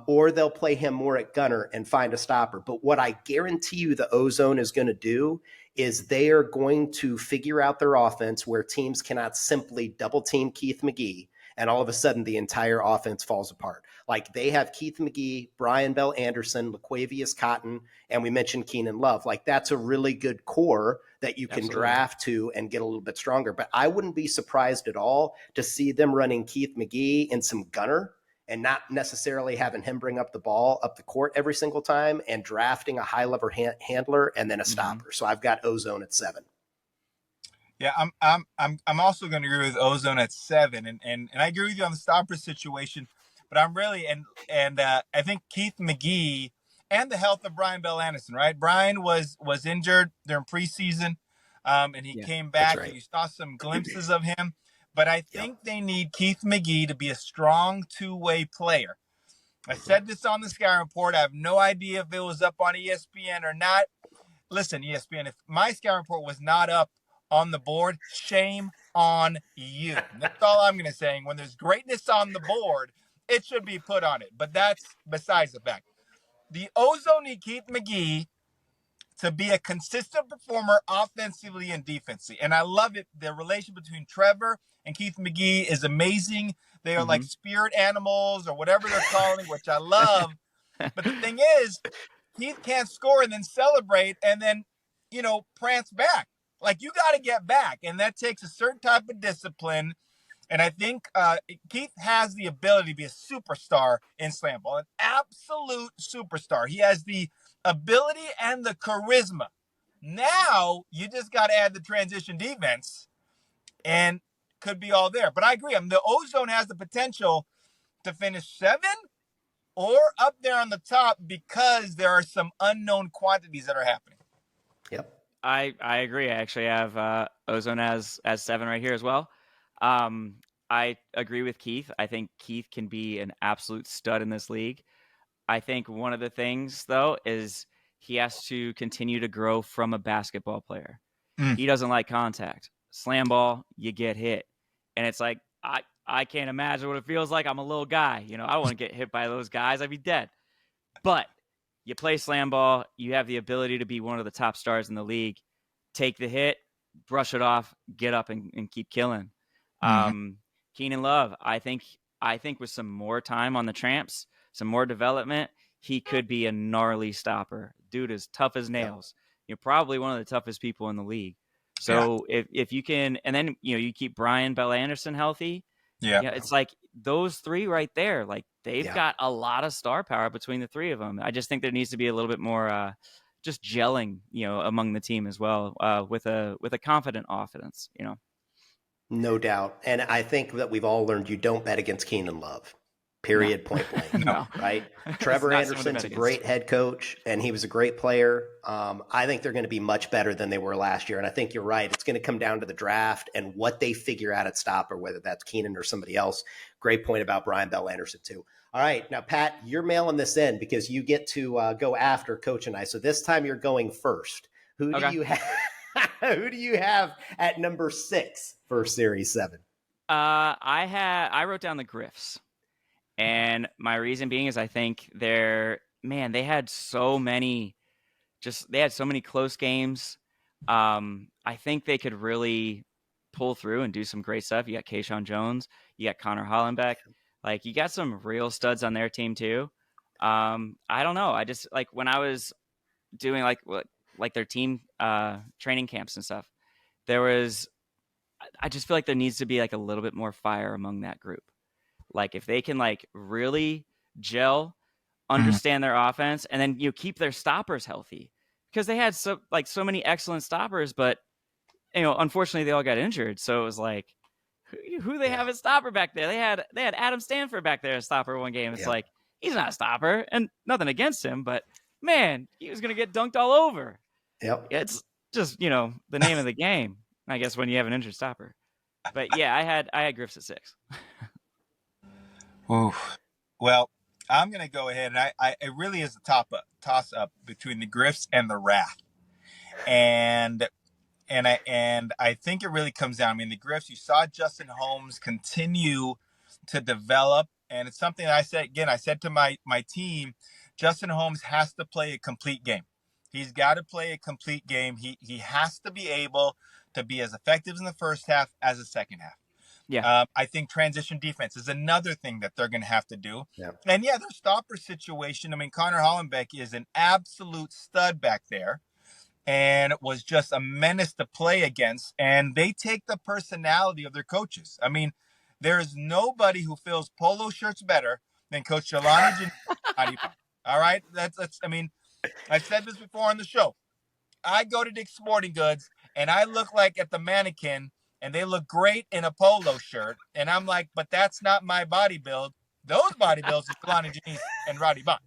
or they'll play him more at gunner and find a stopper. But what I guarantee you the Ozone is going to do is they are going to figure out their offense where teams cannot simply double team Keith McGee and all of a sudden the entire offense falls apart. Like they have Keith McGee, Brian Bell Anderson, LaQuavius Cotton, and we mentioned Keenan Love. Like that's a really good core that you can draft to and get a little bit stronger. But I wouldn't be surprised at all to see them running Keith McGee in some gunner and not necessarily having him bring up the ball up the court every single time and drafting a high-level handler and then a stopper. So I've got Ozone at 7. Yeah, I'm also going to agree with Ozone at 7, and I agree with you on the stopper situation. But I'm really and I think Keith McGee and the health of Brian Bell Anderson, right? Brian was injured during preseason, and he came back. Right. And you saw some glimpses of him. But I think they need Keith McGee to be a strong two-way player. I said this on the Sky Report. I have no idea if it was up on ESPN or not. Listen, ESPN, if my Sky Report was not up on the board, shame on you. That's all I'm going to say. When there's greatness on the board, it should be put on it. But that's besides the fact. The Ozone Keith McGee to be a consistent performer offensively and defensively. And I love it. The relation between Trevor and Keith McGee is amazing. They are like spirit animals or whatever they're calling, which I love. But the thing is, Keith can't score and then celebrate and then, prance back. Like, you got to get back. And that takes a certain type of discipline. And I think Keith has the ability to be a superstar in SlamBall, an absolute superstar. He has the ability and the charisma. Now, you just got to add the transition defense and could be all there. But I agree. The Ozone has the potential to finish 7 or up there on the top because there are some unknown quantities that are happening. Yep. I agree. I actually have Ozone as 7 right here as well. I agree with Keith. I think Keith can be an absolute stud in this league. I think one of the things, though, is he has to continue to grow from a basketball player. He doesn't like contact. SlamBall, you get hit. And it's like, I can't imagine what it feels like. I'm a little guy. I don't want to get hit by those guys. I'd be dead. But you play SlamBall, you have the ability to be one of the top stars in the league. Take the hit, brush it off, get up and keep killing. Keenan Love, I think with some more time on the tramps, some more development, he could be a gnarly stopper. Dude is tough as nails. You're probably one of the toughest people in the league. So if you can, and then you keep Brian Bell Anderson healthy. Yeah, it's like those 3 right there. Like they've got a lot of star power between the 3 of them. I just think there needs to be a little bit more just gelling, among the team as well, with a confident offense. No doubt. And I think that we've all learned you don't bet against Keenan Love. Period. Point blank. No. Right? Trevor Anderson's a great head coach, and he was a great player. I think they're going to be much better than they were last year. And I think you're right. It's going to come down to the draft and what they figure out at stopper, whether that's Keenan or somebody else. Great point about Brian Bell Anderson, too. All right. Now, Pat, you're mailing this in because you get to go after Coach and I. So this time you're going first. Who do you have? Who do you have at number 6 for Series 7? I wrote down the Griffs. And my reason being is I think they had so many close games. I think they could really pull through and do some great stuff. You got Kayshawn Jones, you got Connor Hollenbeck. Like, you got some real studs on their team too. I don't know. I just, like, when I was doing like their team training camps and stuff, I just feel like there needs to be like a little bit more fire among that group. Like, if they can like really gel, understand their offense, and then keep their stoppers healthy, because they had so many excellent stoppers, but unfortunately they all got injured. So it was like, who they have as stopper back there? They had Adam Stanford back there as stopper one game. It's like, he's not a stopper, and nothing against him, but man, he was gonna get dunked all over. Yep. It's just the name of the game, I guess, when you have an injured stopper. But yeah, I had Griffs at 6. Ooh. Well, I'm going to go ahead, and it really is a toss-up between the Griffs and the Wrath. And I think it really comes down. I mean, the Griffs, you saw Justin Holmes continue to develop, and it's something that I said to my team, Justin Holmes has to play a complete game. He's got to play a complete game. He has to be able to be as effective in the first half as the second half. Yeah. I think transition defense is another thing that they're going to have to do. Yeah. And their stopper situation. I mean, Connor Hollenbeck is an absolute stud back there and was just a menace to play against. And they take the personality of their coaches. I mean, there's nobody who fills polo shirts better than Coach Jelani. All right. I've said this before on the show. I go to Dick's Sporting Goods and I look like at the mannequin, and they look great in a polo shirt. And I'm like, but that's not my body build. Those body builds is Kalani Janice and Rowdy Bond.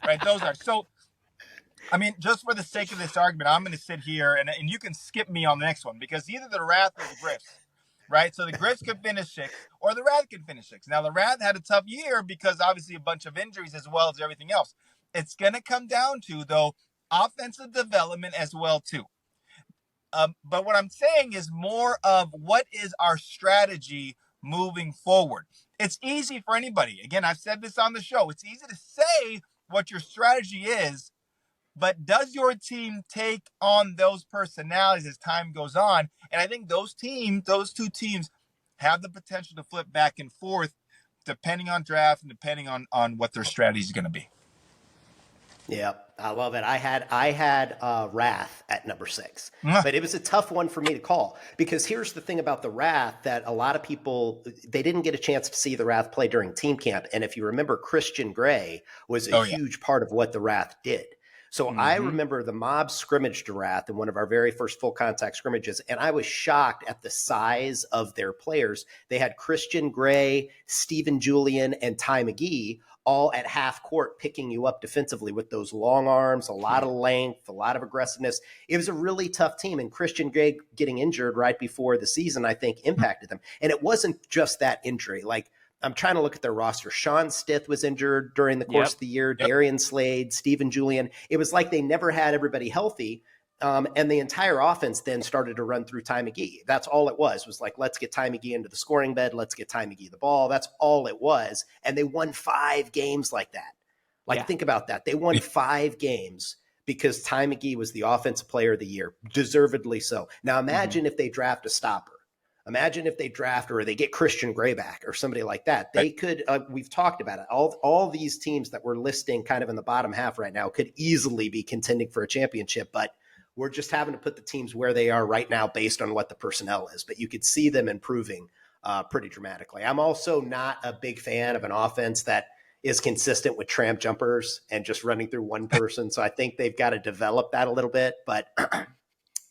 Right? Those are. So, I mean, just for the sake of this argument, I'm going to sit here, and you can skip me on the next one, because either the Wrath or the Griffs, right? So the Griffs could finish 6, or the Wrath could finish 6. Now, the Wrath had a tough year because obviously a bunch of injuries as well as everything else. It's going to come down to, though, offensive development as well, too. But what I'm saying is more of what is our strategy moving forward. It's easy for anybody. Again, I've said this on the show. It's easy to say what your strategy is, but does your team take on those personalities as time goes on? And I think those two teams have the potential to flip back and forth depending on draft and depending on what their strategy is going to be. Yeah, I love it. I had Wrath at number 6, but it was a tough one for me to call because here's the thing about the Wrath that a lot of people, they didn't get a chance to see the Wrath play during team camp. And if you remember, Christian Gray was a huge part of what the Wrath did. So I remember the mob scrimmaged Wrath in one of our very first full contact scrimmages, and I was shocked at the size of their players. They had Christian Gray, Stephen Julian, and Ty McGee all at half court picking you up defensively with those long arms, a lot of length, a lot of aggressiveness. It was a really tough team, and Christian Gray getting injured right before the season, I think, impacted them. And it wasn't just that injury. Like, I'm trying to look at their roster. Sean Stith was injured during the course of the year. Darian Slade, Stephen Julian. It was like they never had everybody healthy. And the entire offense then started to run through Ty McGee. That's all it was like, let's get Ty McGee into the scoring bed. Let's get Ty McGee the ball. That's all it was. And they won 5 games like that. Think about that. They won 5 games because Ty McGee was the offensive player of the year, deservedly so. Now imagine if they draft a stopper. Imagine if they draft or they get Christian Gray back or somebody like that. They could, we've talked about it. All these teams that we're listing kind of in the bottom half right now could easily be contending for a championship, but we're just having to put the teams where they are right now based on what the personnel is. But you could see them improving pretty dramatically. I'm also not a big fan of an offense that is consistent with tramp jumpers and just running through one person. So I think they've got to develop that a little bit, but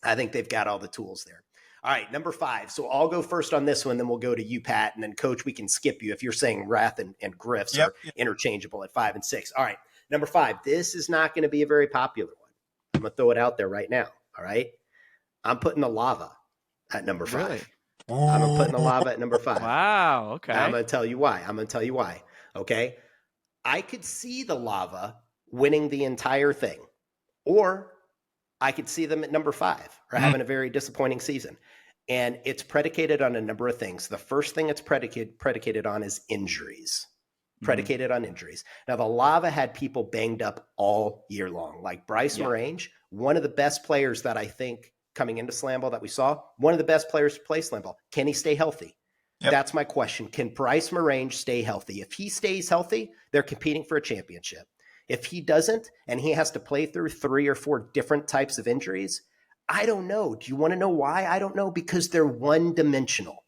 I think they've got all the tools there. All right, number 5. So I'll go first on this one, then we'll go to you, Pat, and then Coach, we can skip you if you're saying Wrath and Griffs are interchangeable at 5 and 6. All right, number 5. This is not going to be a very popular one. I'm going to throw it out there right now, all right? I'm putting the Lava at number 5. Really? I'm putting the Lava at number 5. Wow, okay. I'm going to tell you why. Okay? I could see the Lava winning the entire thing, or I could see them at number 5 or having a very disappointing season. And it's predicated on a number of things. The first thing it's predicated on is injuries. Predicated on injuries. Now, the Lava had people banged up all year long. Like Bryce Morange, one of the best players that I think coming into SlamBall that we saw, one of the best players to play SlamBall. Can he stay healthy? That's my question. Can Bryce Morange stay healthy? If he stays healthy, they're competing for a championship. If he doesn't, and he has to play through 3 or 4 different types of injuries, I don't know. Do you want to know why? I don't know, because they're one-dimensional.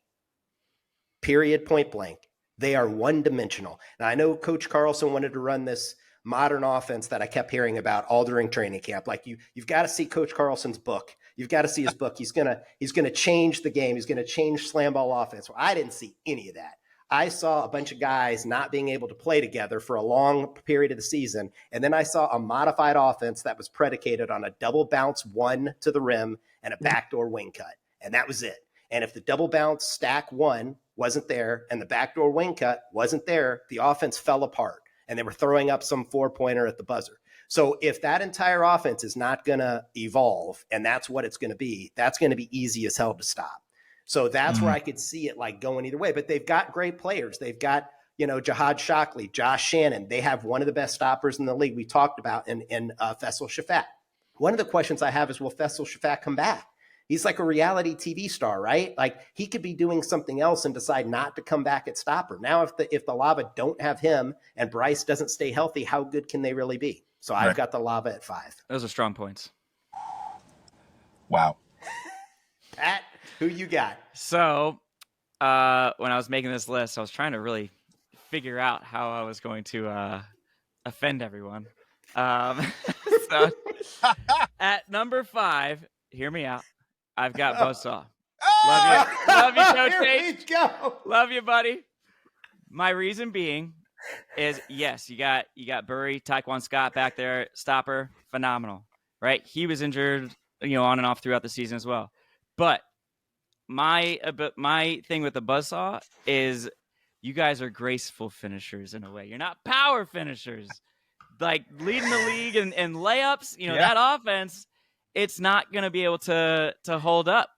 Period, point blank. They are one-dimensional. Now, I know Coach Carlson wanted to run this modern offense that I kept hearing about all during training camp. Like you've got to see Coach Carlson's book. You've got to see his book. He's gonna change the game. He's gonna change SlamBall offense. Well, I didn't see any of that. I saw a bunch of guys not being able to play together for a long period of the season. And then I saw a modified offense that was predicated on a double bounce 1 to the rim and a backdoor wing cut. And that was it. And if the double bounce stack 1 wasn't there and the backdoor wing cut wasn't there, the offense fell apart and they were throwing up some 4-pointer at the buzzer. So if that entire offense is not going to evolve and that's what it's going to be, that's going to be easy as hell to stop. So that's where I could see it like going either way. But they've got great players. They've got, Jihad Shockley, Josh Shannon. They have one of the best stoppers in the league we talked about in Faisal Shafat. One of the questions I have is, will Faisal Shafat come back? He's like a reality TV star, right? Like he could be doing something else and decide not to come back at stopper. Now, if the Lava don't have him and Bryce doesn't stay healthy, how good can they really be? So I've got the Lava at 5. Those are strong points. Wow. Pat, who you got? So when I was making this list, I was trying to really figure out how I was going to offend everyone. So at number 5, hear me out. I've got Buzzsaw. Love you, Coach H. Go. Love you, buddy. My reason being is, yes, you got Burry, Taekwon Scott back there, stopper, phenomenal, right? He was injured, on and off throughout the season as well. But my thing with the Buzzsaw is you guys are graceful finishers in a way. You're not power finishers. Like leading the league in layups, that offense, it's not going to be able to hold up.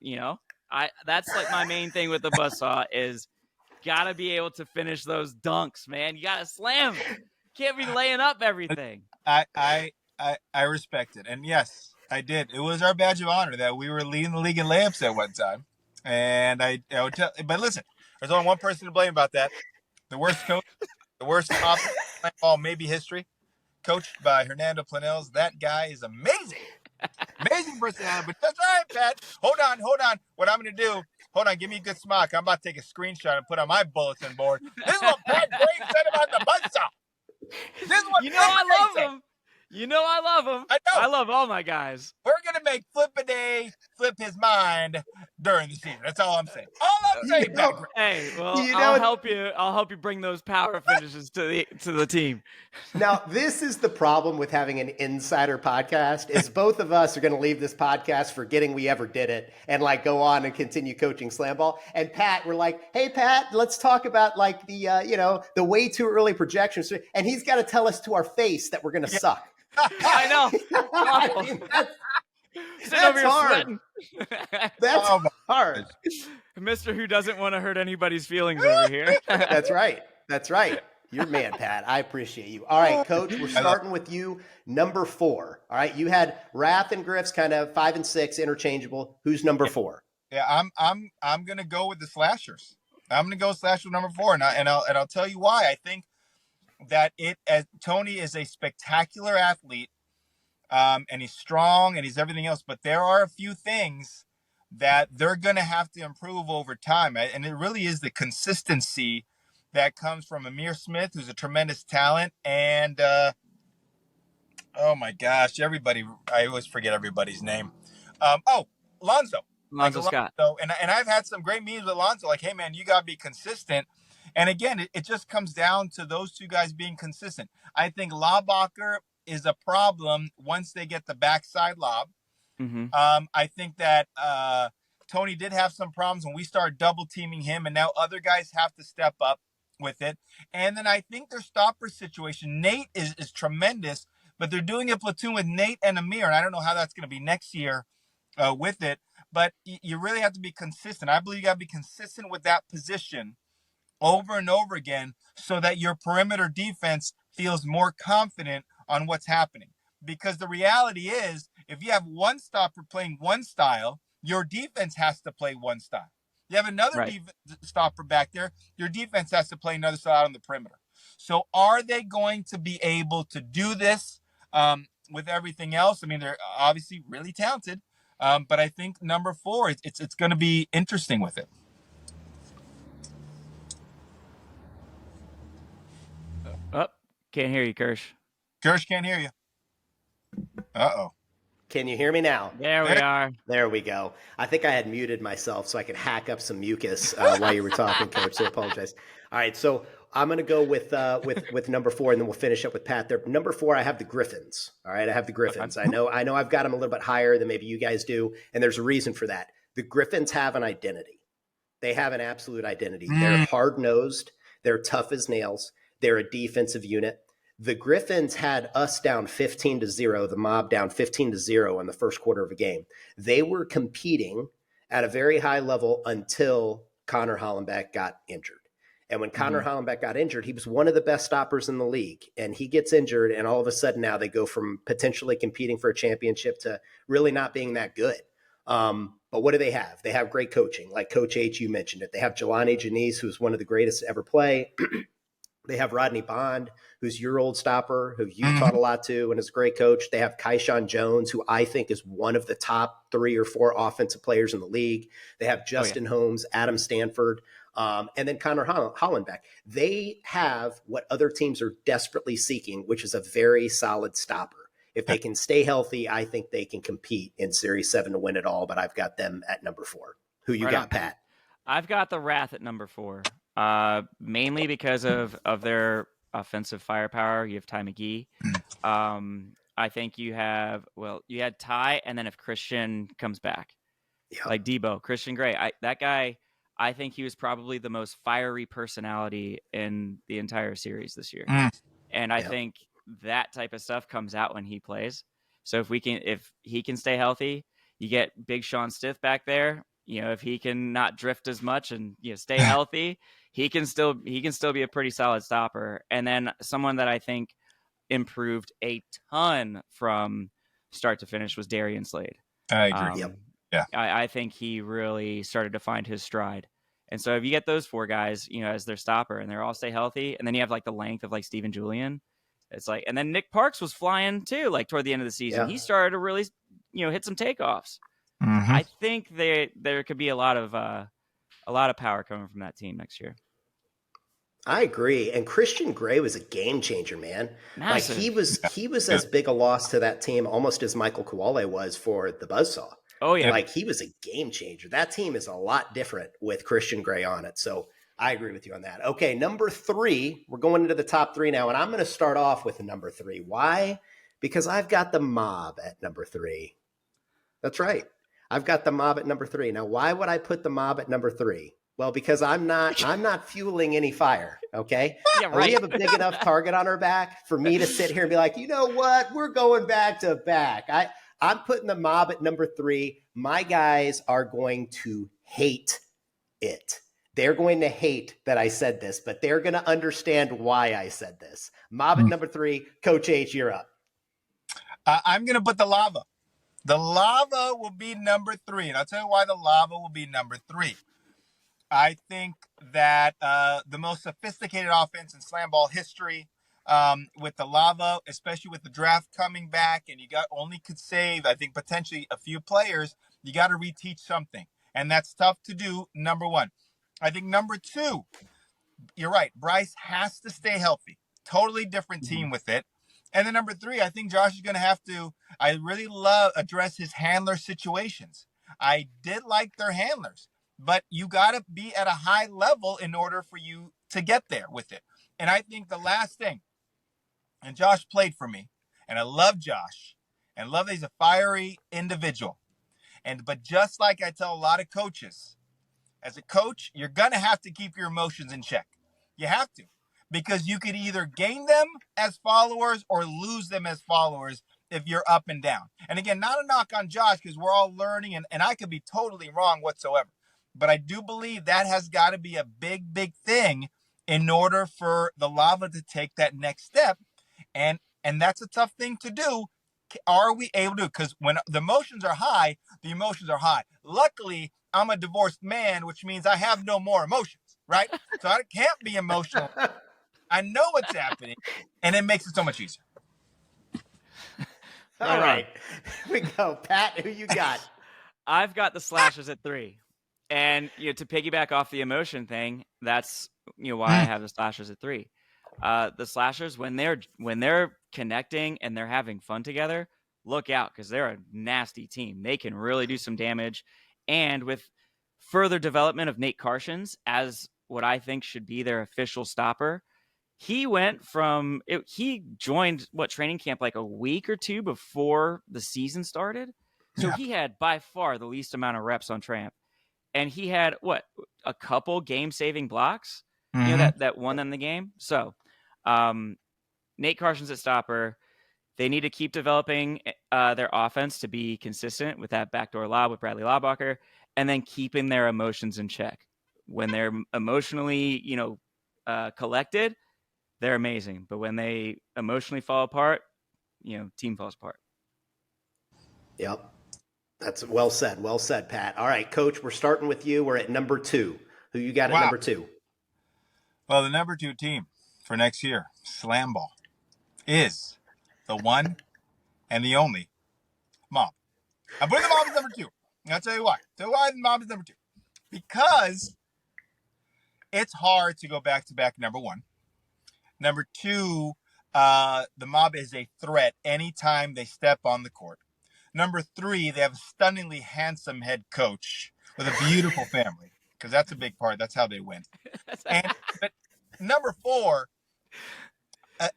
That's like my main thing with the Buzzsaw is got to be able to finish those dunks, man. You got to slam. Can't be laying up everything. I respect it. And yes, I did. It was our badge of honor that we were leading the league in layups at one time. And I would tell, but listen, there's only one person to blame about that. The worst coach, the worst offensive ball, maybe history, coached by Hernando Planells. That guy is amazing. Amazing personality. But that's all right, Pat. Hold on. What I'm going to do, give me a good smock. I'm about to take a screenshot and put on my bulletin board. This is what Pat Graves said about the Buzzsaw. This is what I love him. I love him. I know. I love all my guys. We're going to make Flip-A-Day flip his mind during the season. That's all I'm saying. All I'm saying, Pat Graves. Hey, well, I'll help you. I'll help you bring those power finishes to the team. Now, this is the problem with having an insider podcast is both of us are going to leave this podcast forgetting we ever did it and like go on and continue coaching SlamBall. And Pat, we're like, hey, Pat, let's talk about like the way too early projections. And he's got to tell us to our face that we're going to suck. I know. I mean, that's hard. That's hard. Mr. Who doesn't want to hurt anybody's feelings over here. That's right. You're man, Pat. I appreciate you. All right, Coach, we're starting with you. Number 4. All right, you had Wrath and Griff's kind of 5 and 6 interchangeable. Who's number 4? Yeah, I'm gonna go with the Slashers. I'm gonna go Slasher number 4, and I'll tell you why. I think that Tony is a spectacular athlete, and he's strong and he's everything else, but there are a few things that they're going to have to improve over time. And it really is the consistency that comes from Amir Smith, who's a tremendous talent. And, oh my gosh, I always forget everybody's name. Lonzo. Lonzo Scott. And I've had some great meetings with Lonzo, like, hey man, you got to be consistent. And again, it just comes down to those two guys being consistent. I think Laubacher is a problem once they get the backside lob. Mm-hmm. I think that Tony did have some problems when we started double teaming him, and now other guys have to step up with it. And then I think their stopper situation, Nate is tremendous, but they're doing a platoon with Nate and Amir, and I don't know how that's going to be next year with it. But you really have to be consistent. I believe you got to be consistent with that position over and over again so that your perimeter defense feels more confident on what's happening. Because the reality is, if you have one stopper playing one style, your defense has to play one style. You have another stopper back there, your defense has to play another style on the perimeter. So are they going to be able to do this with everything else? I mean, they're obviously really talented, but I think number 4, it's going to be interesting with it. Oh, can't hear you, Kirsch. Kirsch can't hear you. Uh-oh. Can you hear me now? There we are. There we go. I think I had muted myself so I could hack up some mucus while you were talking, Coach, so I apologize. All right, so I'm going to go with number 4, and then we'll finish up with Pat there. Number 4, I have the Griffins. All right, I have the Griffins. I know I've got them a little bit higher than maybe you guys do, and there's a reason for that. The Griffins have an identity. They have an absolute identity. They're hard-nosed. They're tough as nails. They're a defensive unit. The Griffins had us down 15-0, the Mob down 15-0 in the first quarter of a game. They were competing at a very high level until Connor Hollenbeck got injured. And when Connor Hollenbeck got injured, he was one of the best stoppers in the league. And he gets injured, and all of a sudden now they go from potentially competing for a championship to really not being that good. But what do they have? They have great coaching. Like Coach H, you mentioned it. They have Jelani Janice, who's one of the greatest to ever play. They have Rodney Bond, who's your old stopper, who you taught a lot to and is a great coach. They have Kaishan Jones, who I think is one of the top 3 or 4 offensive players in the league. They have Justin Holmes, Adam Stanford, and then Connor Hollenbeck. They have what other teams are desperately seeking, which is a very solid stopper. If they can stay healthy, I think they can compete in Series 7 to win it all, but I've got them at number 4. Who you got, Pat? I've got the Wrath at number 4. Mainly because of their offensive firepower. You have Ty McGee. I think you had Ty, and then if Christian comes back, like Debo, Christian Gray, that guy, I think he was probably the most fiery personality in the entire series this year. And I think that type of stuff comes out when he plays. So if he can stay healthy, you get Big Sean Stiff back there. If he can not drift as much and stay healthy, he can still be a pretty solid stopper. And then someone that I think improved a ton from start to finish was Darian Slade. I agree. Yeah, I think he really started to find his stride. And so if you get those 4 guys, as their stopper, and they all stay healthy, and then you have like the length of like Steven Julian, it's like, and then Nick Parks was flying too, like toward the end of the season. He started to really, hit some takeoffs. I think there could be a lot of power coming from that team next year. I agree. And Christian Gray was a game changer, man. Massive. Like he was as big a loss to that team almost as Michael Kowale was for the Buzzsaw. Oh yeah. Like he was a game changer. That team is a lot different with Christian Gray on it. So I agree with you on that. Okay, number 3. We're going into the top 3 now, and I'm going to start off with the number 3. Why? Because I've got the Mob at number 3. That's right. I've got the Mob at number 3. Now, why would I put the Mob at number 3? Well, because I'm not fueling any fire, okay? Yeah, right. We have a big enough target on our back for me to sit here and be like, you know what? We're going back to back. I'm putting the Mob at number 3. My guys are going to hate it. They're going to hate that I said this, but they're going to understand why I said this. Mob at number 3. Coach H, you're up. I'm going to put the Lava. The Lava will be number 3, and I'll tell you why the Lava will be number 3. I think that the most sophisticated offense in SlamBall history, with the Lava, especially with the draft coming back, and you could save, I think, potentially a few players, you got to reteach something. And that's tough to do, number 1. I think number 2, you're right, Bryce has to stay healthy. Totally different team with it. And then number 3, I think Josh is going to have to, I really address his handler situations. I did like their handlers, but you got to be at a high level in order for you to get there with it. And I think the last thing, and Josh played for me, and I love Josh, and love that he's a fiery individual. But just like I tell a lot of coaches, as a coach, you're going to have to keep your emotions in check. You have to. Because you could either gain them as followers or lose them as followers if you're up and down. And again, not a knock on Josh, because we're all learning, and I could be totally wrong whatsoever. But I do believe that has got to be a big, big thing in order for the Lava to take that next step. And that's a tough thing to do. Are we able to? Because when the emotions are high, the emotions are high. Luckily, I'm a divorced man, which means I have no more emotions, right? So I can't be emotional. I know what's happening, and it makes it so much easier. All right. Here we go. Pat, who you got? I've got the Slashers at 3. And to piggyback off the emotion thing, that's why I have the Slashers at 3. The Slashers, when they're connecting and they're having fun together, look out, because they're a nasty team. They can really do some damage. And with further development of Nate Karshins as what I think should be their official stopper, he joined training camp like a week or 2 before the season started. So he had by far the least amount of reps on tramp. And he had a couple game-saving blocks, that won them the game. So, Nate Karshins at stopper. They need to keep developing their offense to be consistent with that backdoor lob with Bradley Laubacher, and then keeping their emotions in check. When they're emotionally, collected, they're amazing. But when they emotionally fall apart, team falls apart. Yep. That's well said. Well said, Pat. All right, Coach, we're starting with you. We're at number 2. Who you got at number 2? Well, the number 2 team for next year, SlamBall, is the one and the only Mob. I'm putting the Mob as number 2. And I'll tell you why. So why the Mob is number 2? Because it's hard to go back-to-back number 1. Number 2, the Mob is a threat anytime they step on the court. Number 3, they have a stunningly handsome head coach with a beautiful family, because that's a big part. That's how they win. But number 4,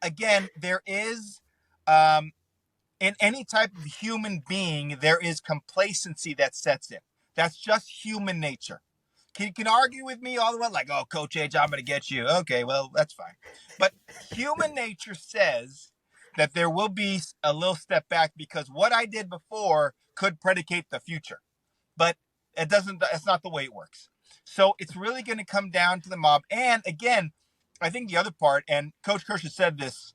again, there is, in any type of human being, there is complacency that sets in. That's just human nature. You can argue with me all the way, like, oh, Coach H, I'm going to get you. Okay, well, that's fine. But human nature says that there will be a little step back because what I did before could predicate the future. But it's not the way it works. So it's really going to come down to the mob. And again, I think the other part, and Coach Kirsch has said this,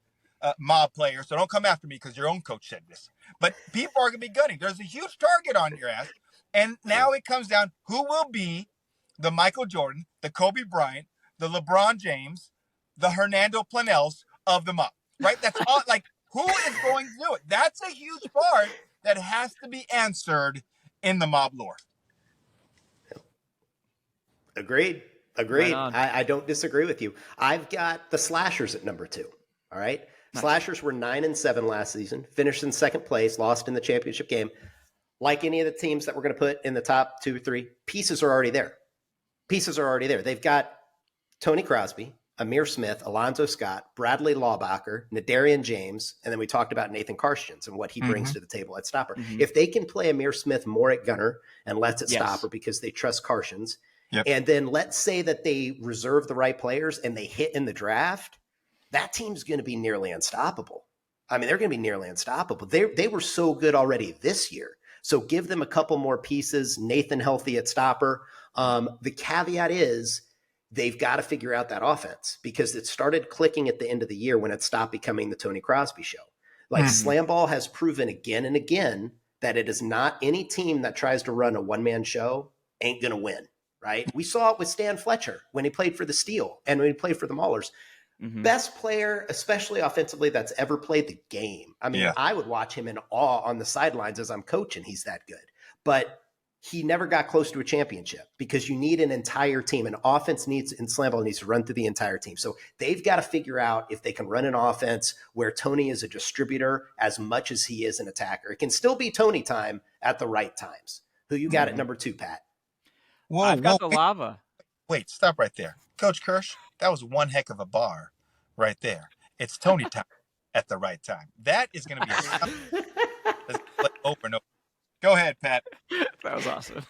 mob player, so don't come after me because your own coach said this. But people are going to be gunning. There's a huge target on your ass. And now it comes down, who will be the Michael Jordan, the Kobe Bryant, the LeBron James, the Hernando Planells of the mob, right? That's all. Like, who is going to do it? That's a huge part that has to be answered in the mob lore. Agreed. Right. I don't disagree with you. I've got the Slashers at number 2. All right. Nice. Slashers were 9-7 last season, finished in second place, lost in the championship game. Like any of the teams that we're going to put in the top 2 or 3, pieces are already there. They've got Tony Crosby, Amir Smith, Alonzo Scott, Bradley Laubacher, Nadarian James, and then we talked about Nathan Karstens and what he brings to the table at stopper. If they can play Amir Smith more at gunner and less at stopper because they trust Karstens, and then let's say that they reserve the right players and they hit in the draft, that team's going to be nearly unstoppable. I mean, they're going to be nearly unstoppable. They were so good already this year. So give them a couple more pieces, Nathan healthy at stopper. The caveat is they've got to figure out that offense because it started clicking at the end of the year when it stopped becoming the Tony Crosby show. Like SlamBall has proven again and again that it is not any team that tries to run a one-man show ain't going to win, right? We saw it with Stan Fletcher when he played for the Steel and when he played for the Maulers. Best player, especially offensively, that's ever played the game. I mean, I would watch him in awe on the sidelines as I'm coaching. He's that good. But he never got close to a championship because you need an entire team. An offense needs, in SlamBall, needs to run through the entire team. So they've got to figure out if they can run an offense where Tony is a distributor as much as he is an attacker. It can still be Tony time at the right times. Who you got at number 2, Pat? I've got the Lava. Wait, stop right there. Coach Kirsch, that was one heck of a bar right there. It's Tony time at the right time. That is going to be over and over. Go ahead, Pat. That was awesome.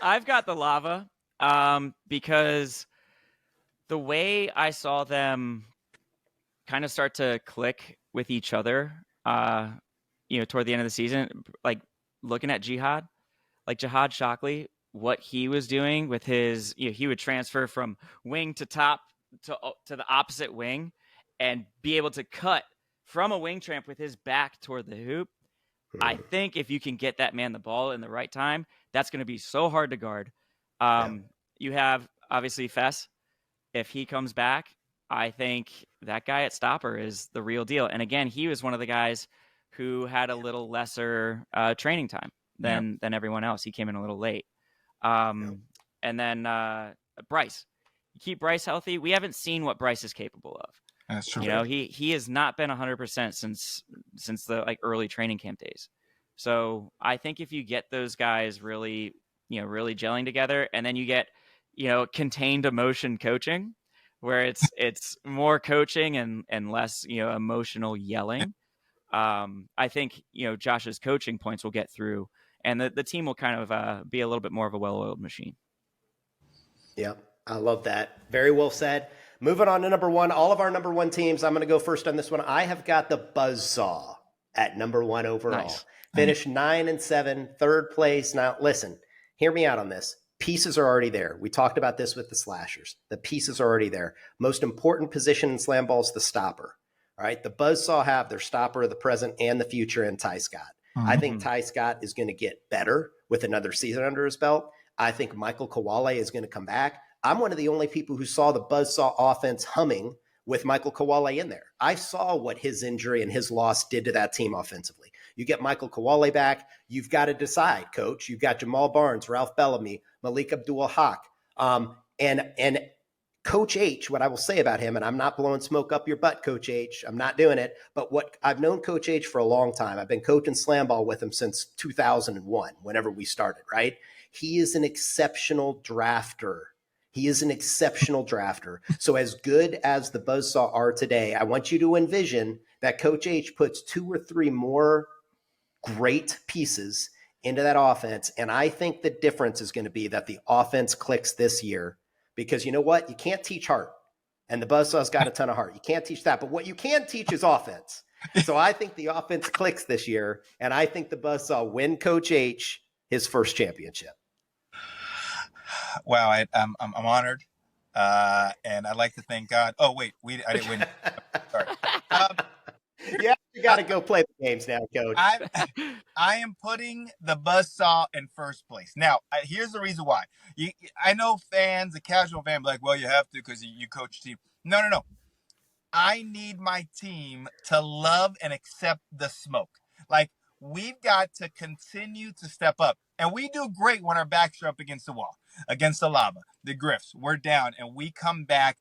I've got the Lava because the way I saw them kind of start to click with each other, toward the end of the season, like looking at Jihad Shockley, what he was doing with his, he would transfer from wing to top to the opposite wing and be able to cut from a wing tramp with his back toward the hoop. I think if you can get that man the ball in the right time, that's going to be so hard to guard. You have, obviously, Fess. If he comes back, I think that guy at stopper is the real deal. And again, he was one of the guys who had a little lesser training time than everyone else. He came in a little late. And then Bryce. You keep Bryce healthy. We haven't seen what Bryce is capable of. That's true. He has not been 100% since the early training camp days. So I think if you get those guys really gelling together, and then you get, contained emotion coaching, where it's more coaching and less, emotional yelling. I think, Josh's coaching points will get through, and the team will kind of be a little bit more of a well-oiled machine. Yeah, I love that. Very well said. Moving on to number 1, all of our number 1 teams. I'm going to go first on this one. I have got the Buzzsaw at number 1 overall. Nice. Finished 9-7, third place. Now, listen, hear me out on this. Pieces are already there. We talked about this with the Slashers. The pieces are already there. Most important position in SlamBall is the stopper. All right, the Buzzsaw have their stopper of the present and the future in Ty Scott. I think Ty Scott is going to get better with another season under his belt. I think Michael Kawale is going to come back. I'm one of the only people who saw the Buzzsaw offense humming with Michael Kawale in there. I saw what his injury and his loss did to that team offensively. You get Michael Kawale back, you've got to decide, coach. You've got Jamal Barnes, Ralph Bellamy, Malik Abdul-Haq. And Coach H, what I will say about him, and I'm not blowing smoke up your butt, Coach H. I'm not doing it. But what I've known Coach H for a long time. I've been coaching SlamBall with him since 2001, whenever we started, right? He is an exceptional drafter. So as good as the Buzzsaw are today, I want you to envision that Coach H puts 2 or 3 more great pieces into that offense. And I think the difference is going to be that the offense clicks this year, because you know what? You can't teach heart. And the Buzzsaw's got a ton of heart. You can't teach that. But what you can teach is offense. So I think the offense clicks this year, and I think the Buzzsaw win Coach H his first championship. Wow, I'm honored, and I'd like to thank God. Oh wait, I didn't win. Sorry. Yeah, you got to go play the games now, Coach. I am putting the Buzzsaw in first place. Now, here's the reason why. I know fans, the casual fan, be like, well, you have to because you coach team. No. I need my team to love and accept the smoke. Like, we've got to continue to step up. And we do great when our backs are up against the wall, against the lava, the griffs. We're down, and we come back,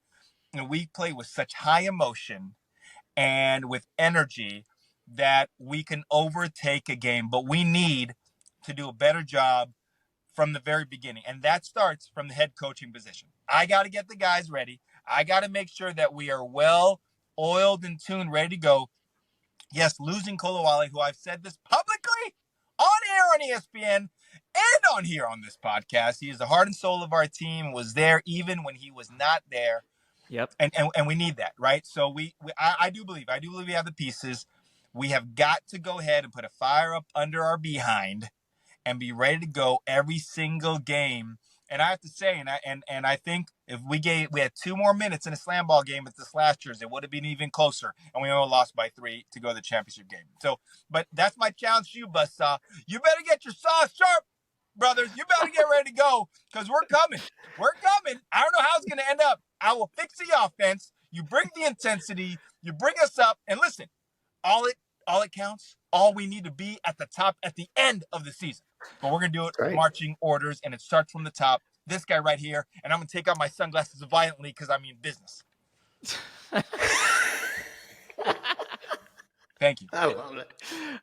and we play with such high emotion and with energy that we can overtake a game. But we need to do a better job from the very beginning. And that starts from the head coaching position. I got to get the guys ready. I got to make sure that we are well oiled and tuned, ready to go. Yes, losing Kolawale, who I've said this publicly on air on ESPN and on here on this podcast. He is the heart and soul of our team, was there even when he was not there. Yep. And we need that, right? So I do believe we have the pieces. We have got to go ahead and put a fire up under our behind and be ready to go every single game. And I have to say, and I think if we had 2 more minutes in a SlamBall game at the Slashers, it would have been even closer. And we only lost by 3 to go to the championship game. So, but that's my challenge to you, Buzzsaw. You better get your saw sharp, brothers. You better get ready to go because we're coming. We're coming. I don't know how it's going to end up. I will fix the offense. You bring the intensity. You bring us up. And listen, all it counts, all we need to be at the top at the end of the season. But we're going to do it with marching orders, and it starts from the top. This guy right here, and I'm going to take off my sunglasses violently because I mean business. Thank you. I love it.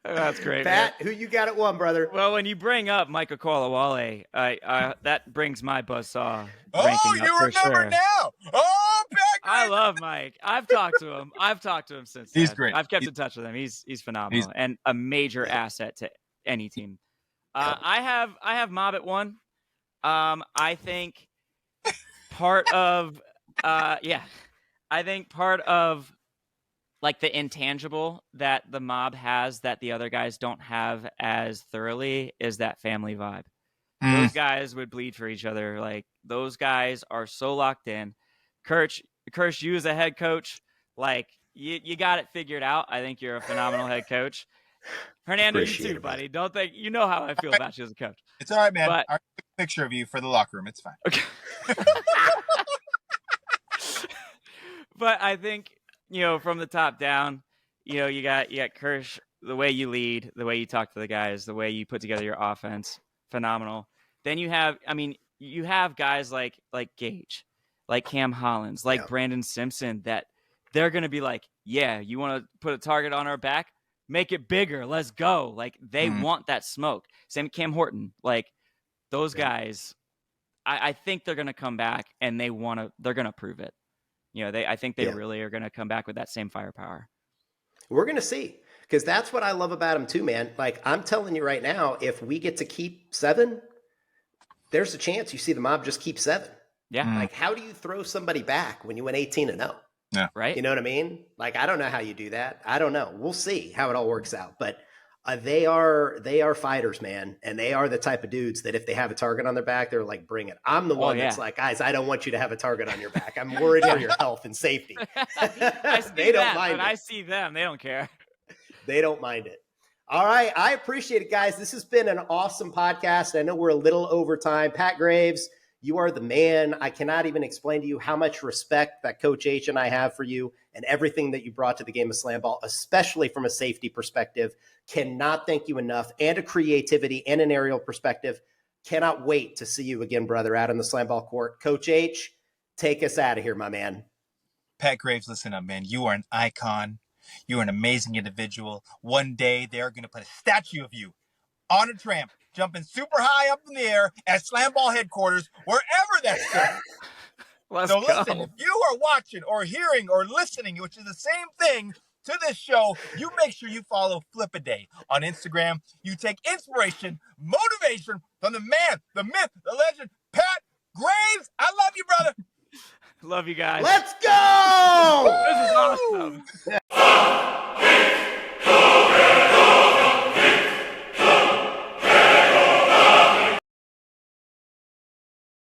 That's great, Pat, man. who you got at 1, brother? Well, when you bring up Micah Kolawale, that brings my Buzzsaw ranking you up remember for sure. now. Oh, Pat, I love Mike. I've talked to him since He's then. great. I've kept in touch with him. He's phenomenal and a major asset to any team. I have Mob at 1. I think part of like the intangible that the Mob has that the other guys don't have as thoroughly is that family vibe. Those guys would bleed for each other. Like, those guys are so locked in. Kirsch, you as a head coach, like, you got it figured out. I think you're a phenomenal head coach. Hernando, you too, buddy. Don't think you know how I feel about you as a coach. It's all right, man. But, I'll take a picture of you for the locker room. It's fine. Okay. But I think, from the top down, you got Kirsch, the way you lead, the way you talk to the guys, the way you put together your offense, phenomenal. Then you have guys like Gage, like Cam Hollins, like Brandon Simpson, that they're going to be like, yeah, you want to put a target on our back? Make it bigger. Let's go. Like, they want that smoke. Same Cam Horton. Like, those guys, I think they're going to come back and they're going to prove it. I think they really are going to come back with that same firepower. We're going to see, because that's what I love about them too, man. Like, I'm telling you right now, if we get to keep 7, there's a chance you see the Mob just keep 7. Yeah. Like, how do you throw somebody back when you went 18-0? Yeah. Right. You know what I mean? Like, I don't know how you do that. I don't know. We'll see how it all works out. But they are fighters, man. And they are the type of dudes that if they have a target on their back, they're like, bring it. I'm the one that's like, guys, I don't want you to have a target on your back. I'm worried for your health and safety. They don't mind it. I see them. They don't care. They don't mind it. All right. I appreciate it, guys. This has been an awesome podcast. I know we're a little over time. Pat Graves, you are the man. I cannot even explain to you how much respect that Coach H and I have for you and everything that you brought to the game of SlamBall, especially from a safety perspective. Cannot thank you enough, and a creativity and an aerial perspective. Cannot wait to see you again, brother, out on the SlamBall court. Coach H, take us out of here, my man. Pat Graves, listen up, man. You are an icon. You're an amazing individual. One day they're going to put a statue of you on a tramp, jumping super high up in the air at SlamBall headquarters, wherever that's going. Listen, if you are watching or hearing or listening, which is the same thing to this show, you make sure you follow Flip-A-Day on Instagram. You take inspiration, motivation from the man, the myth, the legend, Pat Graves. I love you, brother. Love you guys. Let's go! This is awesome.